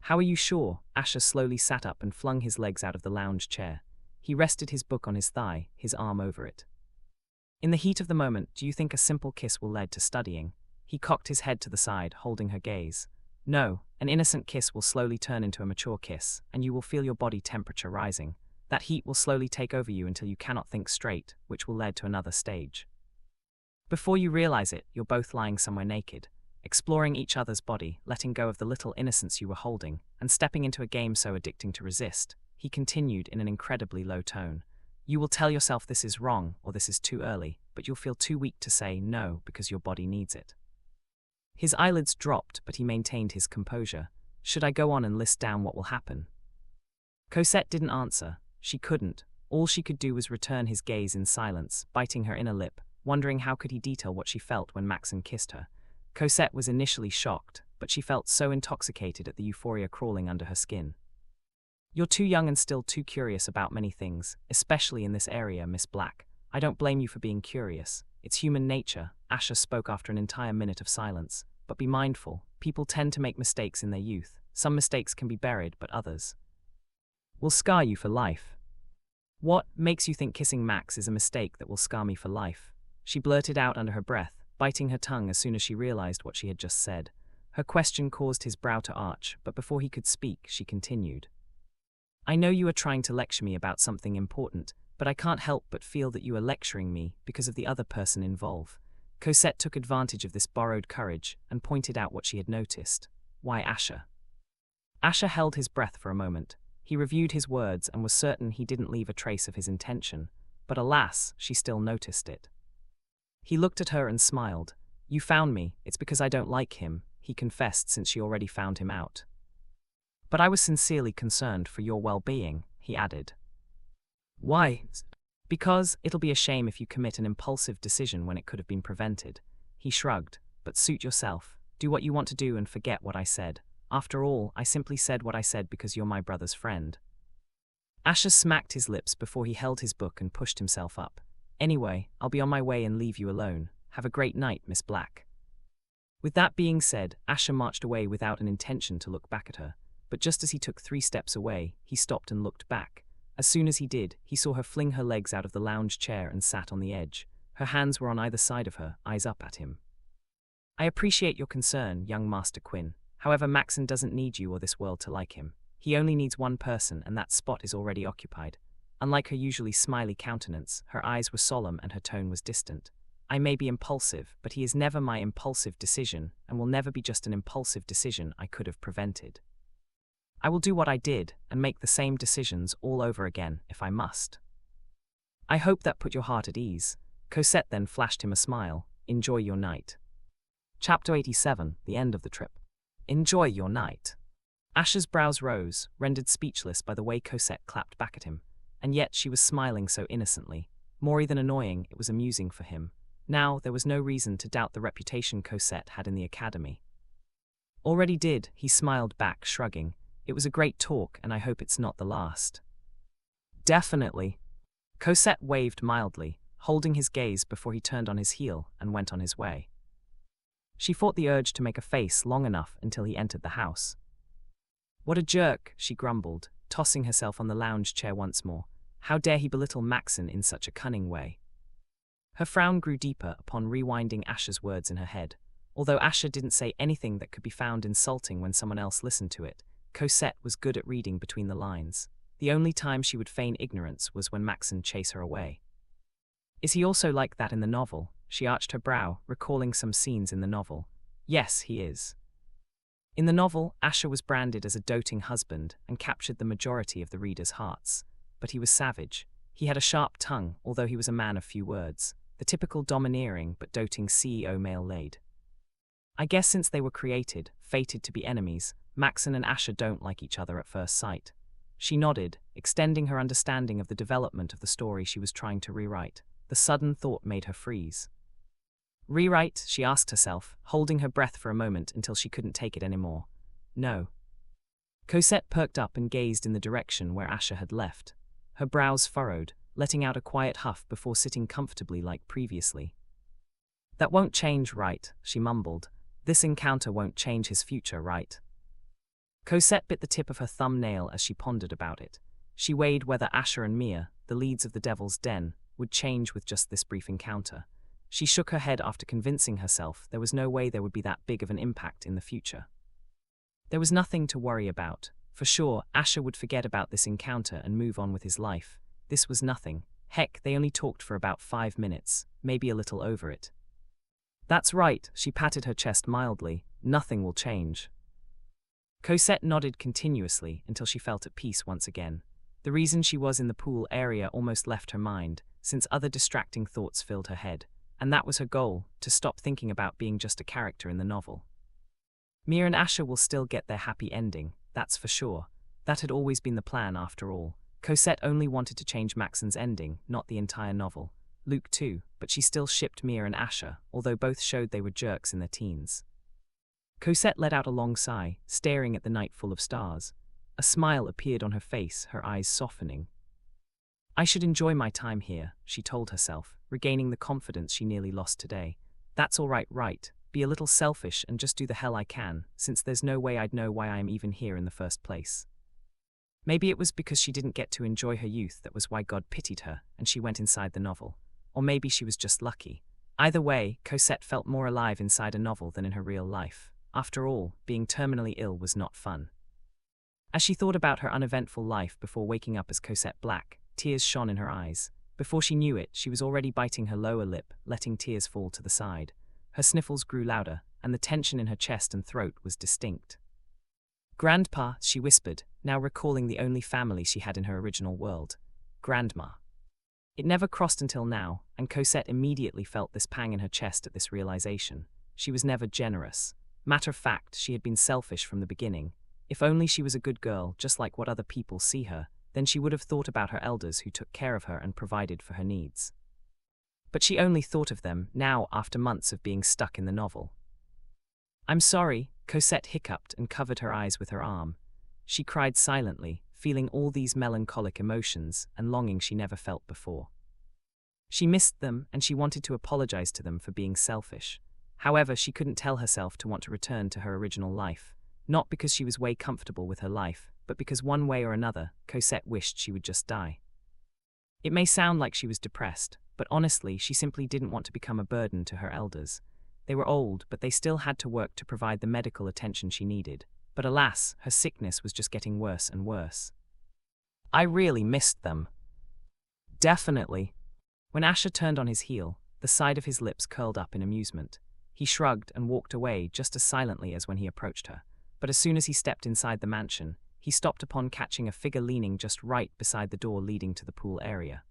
How are you sure? Asher slowly sat up and flung his legs out of the lounge chair. He rested his book on his thigh, his arm over it. In the heat of the moment, do you think a simple kiss will lead to studying? He cocked his head to the side, holding her gaze. No, an innocent kiss will slowly turn into a mature kiss, and you will feel your body temperature rising. That heat will slowly take over you until you cannot think straight, which will lead to another stage. Before you realize it, you're both lying somewhere naked, exploring each other's body, letting go of the little innocence you were holding, and stepping into a game so addicting to resist. He continued in an incredibly low tone. You will tell yourself this is wrong or this is too early, but you'll feel too weak to say no because your body needs it. His eyelids dropped, but he maintained his composure. Should I go on and list down what will happen? Cosette didn't answer. She couldn't. All she could do was return his gaze in silence, biting her inner lip, wondering how could he detail what she felt when Maxen kissed her. Cosette was initially shocked, but she felt so intoxicated at the euphoria crawling under her skin. You're too young and still too curious about many things, especially in this area, Miss Black. I don't blame you for being curious. It's human nature, Asher spoke after an entire minute of silence. But be mindful, people tend to make mistakes in their youth. Some mistakes can be buried, but others will scar you for life. What makes you think kissing Max is a mistake that will scar me for life? She blurted out under her breath, biting her tongue as soon as she realized what she had just said. Her question caused his brow to arch, but before he could speak, she continued. I know you are trying to lecture me about something important, but I can't help but feel that you are lecturing me because of the other person involved. Cosette took advantage of this borrowed courage and pointed out what she had noticed. Why Asher? Asher held his breath for a moment. He reviewed his words and was certain he didn't leave a trace of his intention, but alas, she still noticed it. He looked at her and smiled. You found me, it's because I don't like him, he confessed since she already found him out. But I was sincerely concerned for your well-being, he added. Why? Because it'll be a shame if you commit an impulsive decision when it could have been prevented. He shrugged. But suit yourself. Do what you want to do and forget what I said. After all, I simply said what I said because you're my brother's friend. Asher smacked his lips before he held his book and pushed himself up. Anyway, I'll be on my way and leave you alone. Have a great night, Miss Black. With that being said, Asher marched away without an intention to look back at her. But just as he took 3 steps away, he stopped and looked back. As soon as he did, he saw her fling her legs out of the lounge chair and sat on the edge. Her hands were on either side of her, eyes up at him. I appreciate your concern, young Master Quinn. However, Maxen doesn't need you or this world to like him. He only needs one person, and that spot is already occupied. Unlike her usually smiley countenance, her eyes were solemn and her tone was distant. I may be impulsive, but he is never my impulsive decision, and will never be just an impulsive decision I could have prevented. I will do what I did, and make the same decisions all over again, if I must. I hope that put your heart at ease. Cosette then flashed him a smile. Enjoy your night. Chapter 87, the end of the trip. Enjoy your night. Asher's brows rose, rendered speechless by the way Cosette clapped back at him. And yet she was smiling so innocently. More than annoying, it was amusing for him. Now, there was no reason to doubt the reputation Cosette had in the academy. Already did, he smiled back, shrugging. It was a great talk, and I hope it's not the last. Definitely. Cosette waved mildly, holding his gaze before he turned on his heel and went on his way. She fought the urge to make a face long enough until he entered the house. What a jerk, she grumbled, tossing herself on the lounge chair once more. How dare he belittle Maxen in such a cunning way? Her frown grew deeper upon rewinding Asher's words in her head. Although Asher didn't say anything that could be found insulting when someone else listened to it, Cosette was good at reading between the lines. The only time she would feign ignorance was when Maxen chased her away. Is he also like that in the novel? She arched her brow, recalling some scenes in the novel. Yes, he is. In the novel, Asher was branded as a doting husband and captured the majority of the readers' hearts. But he was savage. He had a sharp tongue, although he was a man of few words. The typical domineering but doting CEO male laid. I guess since they were created, fated to be enemies, Maxen and Asher don't like each other at first sight. She nodded, extending her understanding of the development of the story she was trying to rewrite. The sudden thought made her freeze. Rewrite, she asked herself, holding her breath for a moment until she couldn't take it anymore. No. Cosette perked up and gazed in the direction where Asher had left. Her brows furrowed, letting out a quiet huff before sitting comfortably like previously. That won't change, right? She mumbled. This encounter won't change his future, right? Cosette bit the tip of her thumbnail as she pondered about it. She weighed whether Asher and Mia, the leads of the Devil's Den, would change with just this brief encounter. She shook her head after convincing herself there was no way there would be that big of an impact in the future. There was nothing to worry about. For sure, Asher would forget about this encounter and move on with his life. This was nothing. Heck, they only talked for about 5 minutes, maybe a little over it. That's right, she patted her chest mildly. Nothing will change. Cosette nodded continuously until she felt at peace once again. The reason she was in the pool area almost left her mind, since other distracting thoughts filled her head. And that was her goal, to stop thinking about being just a character in the novel. Mia and Asher will still get their happy ending, that's for sure. That had always been the plan after all. Cosette only wanted to change Maxen's ending, not the entire novel. Luke too, but she still shipped Mia and Asher, although both showed they were jerks in their teens. Cosette let out a long sigh, staring at the night full of stars. A smile appeared on her face, her eyes softening. I should enjoy my time here, she told herself, regaining the confidence she nearly lost today. That's all right, right? Be a little selfish and just do the hell I can, since there's no way I'd know why I am even here in the first place. Maybe it was because she didn't get to enjoy her youth that was why God pitied her and she went inside the novel. Or maybe she was just lucky. Either way, Cosette felt more alive inside a novel than in her real life. After all, being terminally ill was not fun. As she thought about her uneventful life before waking up as Cosette Blac, tears shone in her eyes. Before she knew it, she was already biting her lower lip, letting tears fall to the side. Her sniffles grew louder, and the tension in her chest and throat was distinct. Grandpa, she whispered, now recalling the only family she had in her original world. Grandma. It never crossed until now, and Cosette immediately felt this pang in her chest at this realization. She was never generous. Matter of fact, she had been selfish from the beginning. If only she was a good girl, just like what other people see her, then she would have thought about her elders who took care of her and provided for her needs. But she only thought of them now after months of being stuck in the novel. I'm sorry, Cosette hiccuped and covered her eyes with her arm. She cried silently, feeling all these melancholic emotions and longing she never felt before. She missed them and she wanted to apologize to them for being selfish. However, she couldn't tell herself to want to return to her original life. Not because she was way comfortable with her life, but because one way or another, Cosette wished she would just die. It may sound like she was depressed, but honestly, she simply didn't want to become a burden to her elders. They were old, but they still had to work to provide the medical attention she needed. But alas, her sickness was just getting worse and worse. I really missed them. Definitely. When Asher turned on his heel, the side of his lips curled up in amusement. He shrugged and walked away just as silently as when he approached her. But as soon as he stepped inside the mansion, he stopped upon catching a figure leaning just right beside the door leading to the pool area.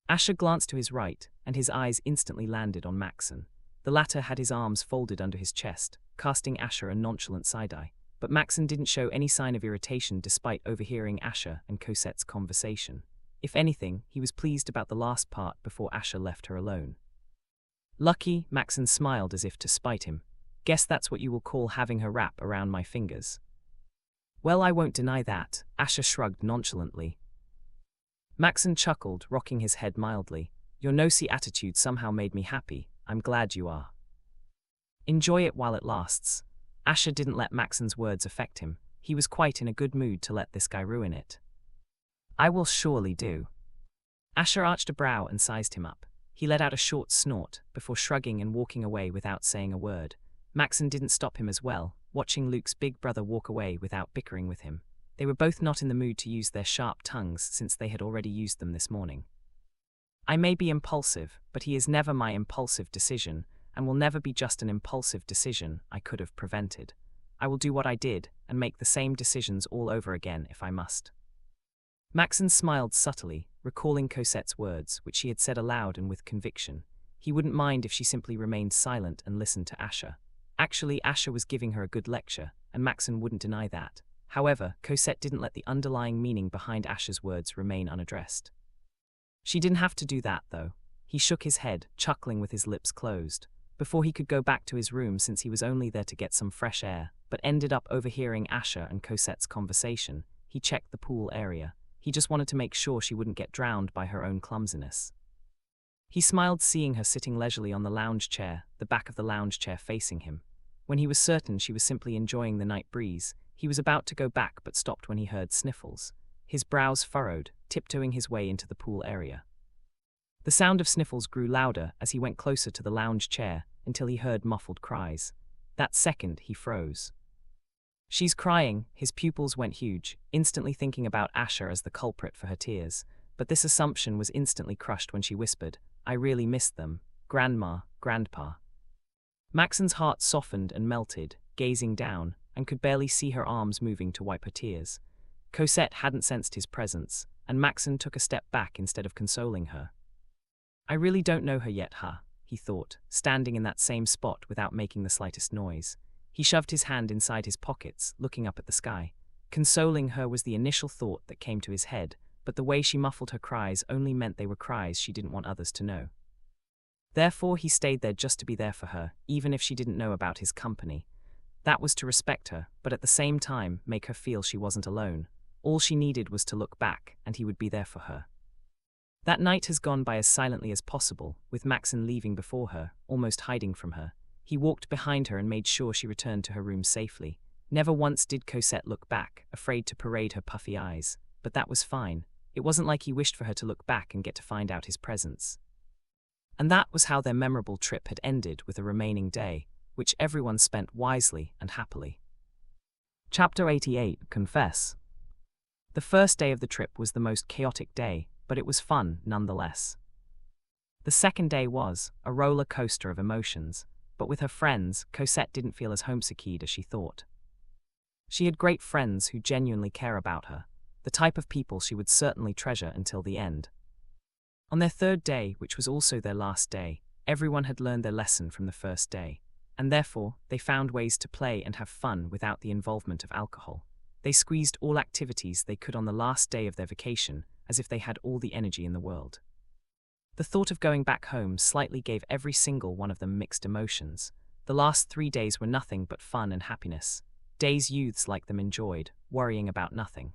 Asher glanced to his right, and his eyes instantly landed on Maxen. The latter had his arms folded under his chest, casting Asher a nonchalant side-eye. But Maxen didn't show any sign of irritation despite overhearing Asher and Cosette's conversation. If anything, he was pleased about the last part before Asher left her alone. Lucky, Maxen smiled as if to spite him. Guess that's what you will call having her wrap around my fingers. Well, I won't deny that, Asher shrugged nonchalantly. Maxen chuckled, rocking his head mildly. Your nosy attitude somehow made me happy. I'm glad you are. Enjoy it while it lasts. Asher didn't let Maxen's words affect him. He was quite in a good mood to let this guy ruin it. I will surely do. Asher arched a brow and sized him up. He let out a short snort, before shrugging and walking away without saying a word. Maxen didn't stop him as well, watching Luke's big brother walk away without bickering with him. They were both not in the mood to use their sharp tongues since they had already used them this morning. I may be impulsive, but he is never my impulsive decision, and will never be just an impulsive decision I could have prevented. I will do what I did, and make the same decisions all over again if I must. Maxen smiled subtly, recalling Cosette's words, which she had said aloud and with conviction. He wouldn't mind if she simply remained silent and listened to Asher. Actually, Asher was giving her a good lecture, and Maxen wouldn't deny that. However, Cosette didn't let the underlying meaning behind Asher's words remain unaddressed. She didn't have to do that, though. He shook his head, chuckling with his lips closed. before he could go back to his room since he was only there to get some fresh air, but ended up overhearing Asher and Cosette's conversation. He checked the pool area. He just wanted to make sure she wouldn't get drowned by her own clumsiness. He smiled seeing her sitting leisurely on the lounge chair, the back of the lounge chair facing him. When he was certain she was simply enjoying the night breeze, he was about to go back but stopped when he heard sniffles. His brows furrowed, tiptoeing his way into the pool area. The sound of sniffles grew louder as he went closer to the lounge chair until he heard muffled cries. That second, he froze. She's crying. His pupils went huge, instantly thinking about Asher as the culprit for her tears. But this assumption was instantly crushed when she whispered, "I really missed them. Grandma, Grandpa." Maxen's heart softened and melted, gazing down, and could barely see her arms moving to wipe her tears. Cosette hadn't sensed his presence, and Maxen took a step back instead of consoling her. "I really don't know her yet, huh?" he thought, standing in that same spot without making the slightest noise. He shoved his hand inside his pockets, looking up at the sky. Consoling her was the initial thought that came to his head, but the way she muffled her cries only meant they were cries she didn't want others to know. Therefore, he stayed there just to be there for her, even if she didn't know about his company. That was to respect her, but at the same time, make her feel she wasn't alone. All she needed was to look back, and he would be there for her. That night has gone by as silently as possible, with Maxen leaving before her, almost hiding from her. He walked behind her and made sure she returned to her room safely. Never once did Cosette look back, afraid to parade her puffy eyes. But that was fine. It wasn't like he wished for her to look back and get to find out his presence. And that was how their memorable trip had ended, with a remaining day, which everyone spent wisely and happily. Chapter 88, Confess. The first day of the trip was the most chaotic day, but it was fun nonetheless. The second day was a roller coaster of emotions, but with her friends, Cosette didn't feel as homesick as she thought. She had great friends who genuinely care about her, the type of people she would certainly treasure until the end. On their third day, which was also their last day, everyone had learned their lesson from the first day, and therefore they found ways to play and have fun without the involvement of alcohol. They squeezed all activities they could on the last day of their vacation, as if they had all the energy in the world. The thought of going back home slightly gave every single one of them mixed emotions. The last 3 days were nothing but fun and happiness. Days youths like them enjoyed, worrying about nothing.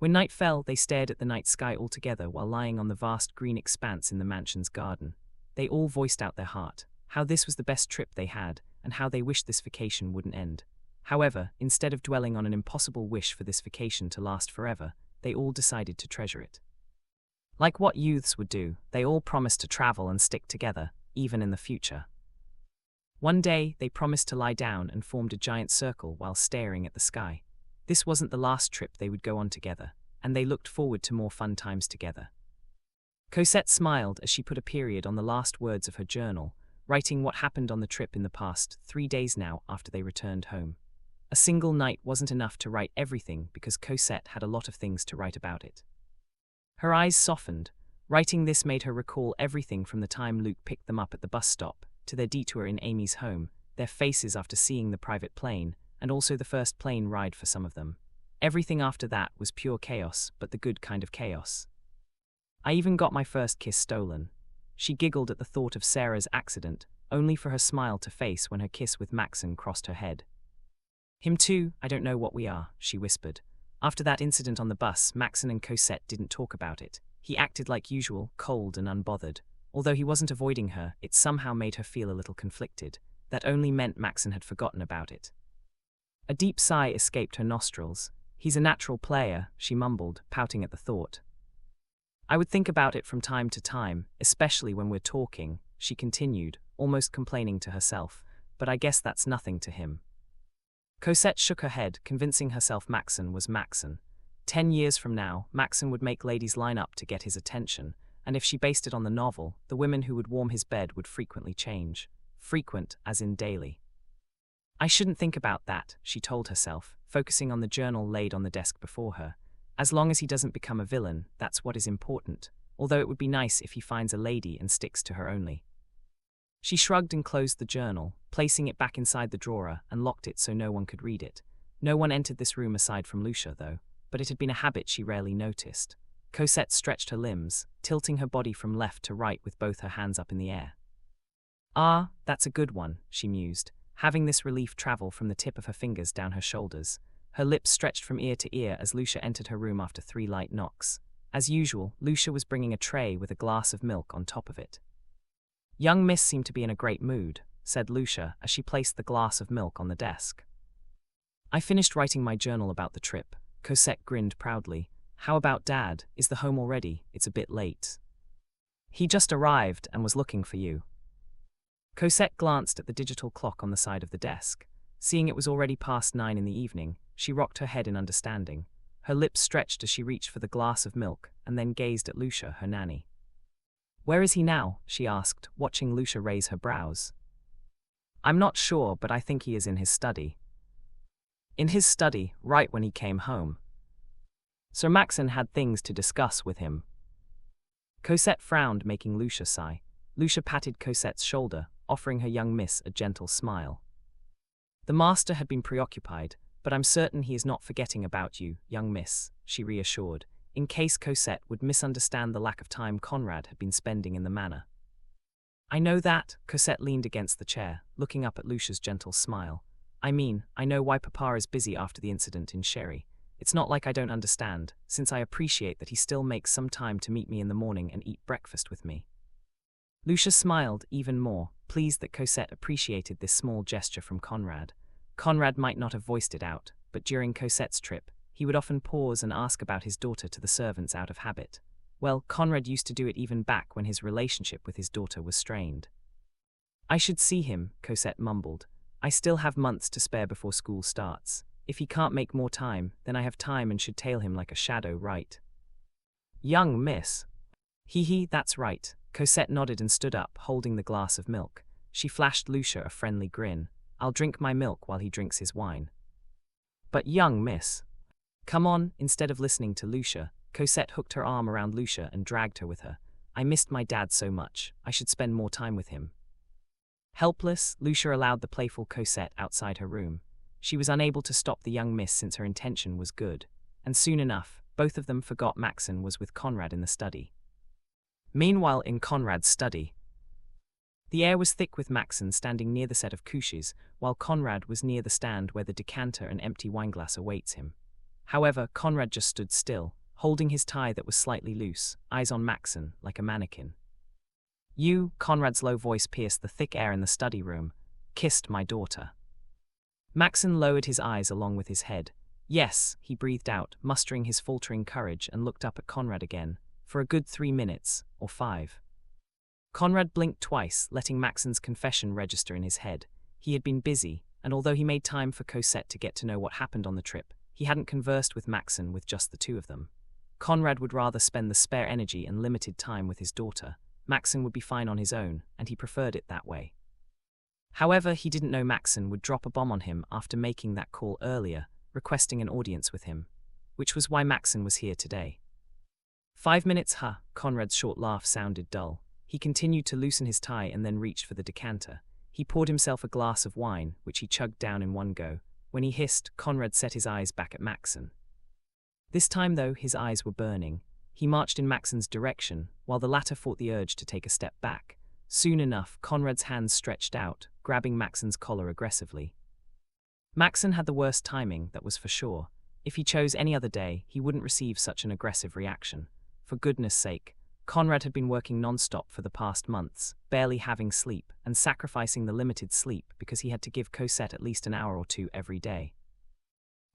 When night fell, they stared at the night sky all together while lying on the vast green expanse in the mansion's garden. They all voiced out their heart, how this was the best trip they had, and how they wished this vacation wouldn't end. However, instead of dwelling on an impossible wish for this vacation to last forever, they all decided to treasure it. Like what youths would do, they all promised to travel and stick together, even in the future. One day, they promised to lie down and formed a giant circle while staring at the sky. This wasn't the last trip they would go on together, and they looked forward to more fun times together. Cosette smiled as she put a period on the last words of her journal, writing what happened on the trip in the past 3 days now after they returned home. A single night wasn't enough to write everything because Cosette had a lot of things to write about it. Her eyes softened. Writing this made her recall everything from the time Luke picked them up at the bus stop, to their detour in Amy's home, their faces after seeing the private plane, and also the first plane ride for some of them. Everything after that was pure chaos, but the good kind of chaos. "I even got my first kiss stolen." She giggled at the thought of Sarah's accident, only for her smile to face when her kiss with Maxen crossed her head. "Him too, I don't know what we are," she whispered. After that incident on the bus, Maxen and Cosette didn't talk about it. He acted like usual, cold and unbothered. Although he wasn't avoiding her, it somehow made her feel a little conflicted. That only meant Maxen had forgotten about it. A deep sigh escaped her nostrils. "He's a natural player," she mumbled, pouting at the thought. "I would think about it from time to time, especially when we're talking," she continued, almost complaining to herself, "but I guess that's nothing to him." Cosette shook her head, convincing herself Maxen was Maxen. 10 years from now, Maxen would make ladies line up to get his attention, and if she based it on the novel, the women who would warm his bed would frequently change. Frequent, as in daily. "I shouldn't think about that," she told herself, focusing on the journal laid on the desk before her. "As long as he doesn't become a villain, that's what is important, although it would be nice if he finds a lady and sticks to her only." She shrugged and closed the journal, placing it back inside the drawer and locked it so no one could read it. No one entered this room aside from Lucia, though, but it had been a habit she rarely noticed. Cosette stretched her limbs, tilting her body from left to right with both her hands up in the air. Ah, that's a good one, she mused, having this relief travel from the tip of her fingers down her shoulders. Her lips stretched from ear to ear as Lucia entered her room after 3 light knocks. As usual, Lucia was bringing a tray with a glass of milk on top of it. Young Miss seemed to be in a great mood, said Lucia as she placed the glass of milk on the desk. I finished writing my journal about the trip. Cosette grinned proudly. How about Dad? Is the home already? It's a bit late. He just arrived and was looking for you. Cosette glanced at the digital clock on the side of the desk. Seeing it was already past 9 in the evening, she rocked her head in understanding. Her lips stretched as she reached for the glass of milk and then gazed at Lucia, her nanny. Where is he now? She asked, watching Lucia raise her brows. I'm not sure, but I think he is in his study. In his study, right when he came home. Sir Maxen had things to discuss with him. Cosette frowned, making Lucia sigh. Lucia patted Cosette's shoulder, offering her young miss a gentle smile. The master had been preoccupied, but I'm certain he is not forgetting about you, young miss, she reassured, in case Cosette would misunderstand the lack of time Conrad had been spending in the manor. I know that, Cosette leaned against the chair, looking up at Lucia's gentle smile. I mean, I know why Papa is busy after the incident in Sherry. It's not like I don't understand, since I appreciate that he still makes some time to meet me in the morning and eat breakfast with me. Lucia smiled even more, pleased that Cosette appreciated this small gesture from Conrad. Conrad might not have voiced it out, but during Cosette's trip, he would often pause and ask about his daughter to the servants out of habit. Well, Conrad used to do it even back when his relationship with his daughter was strained. I should see him, Cosette mumbled. I still have months to spare before school starts. If he can't make more time, then I have time and should tail him like a shadow, right? Young miss. Hee, that's right. Cosette nodded and stood up, holding the glass of milk. She flashed Lucia a friendly grin. I'll drink my milk while he drinks his wine. But young miss. Come on, instead of listening to Lucia, Cosette hooked her arm around Lucia and dragged her with her. I missed my dad so much, I should spend more time with him. Helpless, Lucia allowed the playful Cosette outside her room. She was unable to stop the young miss since her intention was good, and soon enough, both of them forgot Maxen was with Conrad in the study. Meanwhile, in Conrad's study, the air was thick with Maxen standing near the set of couches, while Conrad was near the stand where the decanter and empty wineglass awaits him. However, Conrad just stood still, holding his tie that was slightly loose, eyes on Maxen, like a mannequin. You, Conrad's low voice pierced the thick air in the study room, kissed my daughter. Maxen lowered his eyes along with his head. Yes, he breathed out, mustering his faltering courage, and looked up at Conrad again, for a good 3 minutes, or 5. Conrad blinked twice, letting Maxen's confession register in his head. He had been busy, and although he made time for Cosette to get to know what happened on the trip, he hadn't conversed with Maxen with just the two of them. Conrad would rather spend the spare energy and limited time with his daughter. Maxen would be fine on his own, and he preferred it that way. However, he didn't know Maxen would drop a bomb on him after making that call earlier, requesting an audience with him, which was why Maxen was here today. 5 minutes, Conrad's short laugh sounded dull. He continued to loosen his tie and then reached for the decanter. He poured himself a glass of wine, which he chugged down in one go. When he hissed, Conrad set his eyes back at Maxen. This time, though, his eyes were burning. He marched in Maxen's direction, while the latter fought the urge to take a step back. Soon enough, Conrad's hands stretched out, grabbing Maxen's collar aggressively. Maxen had the worst timing, that was for sure. If he chose any other day, he wouldn't receive such an aggressive reaction. For goodness sake, Conrad had been working non-stop for the past months, barely having sleep, and sacrificing the limited sleep because he had to give Cosette at least an hour or two every day.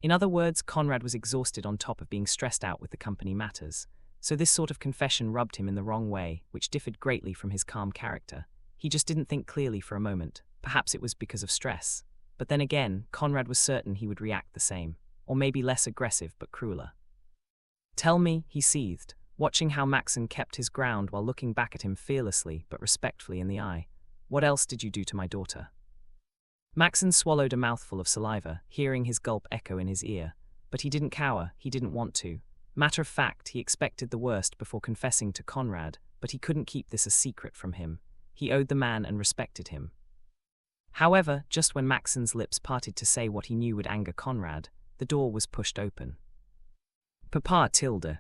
In other words, Conrad was exhausted on top of being stressed out with the company matters. So this sort of confession rubbed him in the wrong way, which differed greatly from his calm character. He just didn't think clearly for a moment. Perhaps it was because of stress. But then again, Conrad was certain he would react the same, or maybe less aggressive but crueler. Tell me, he seethed, watching how Maxen kept his ground while looking back at him fearlessly but respectfully in the eye. What else did you do to my daughter? Maxen swallowed a mouthful of saliva, hearing his gulp echo in his ear. But he didn't cower, he didn't want to. Matter of fact, he expected the worst before confessing to Conrad, but he couldn't keep this a secret from him. He owed the man and respected him. However, just when Maxen's lips parted to say what he knew would anger Conrad, the door was pushed open. Papa Tilde.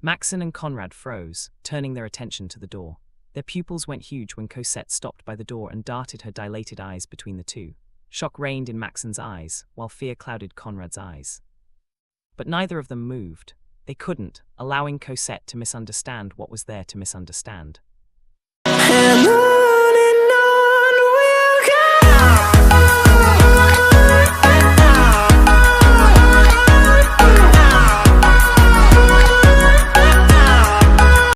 Maxen and Conrad froze, turning their attention to the door. Their pupils went huge when Cosette stopped by the door and darted her dilated eyes between the two. Shock reigned in Maxen's eyes, while fear clouded Conrad's eyes. But neither of them moved. They couldn't, allowing Cosette to misunderstand what was there to misunderstand.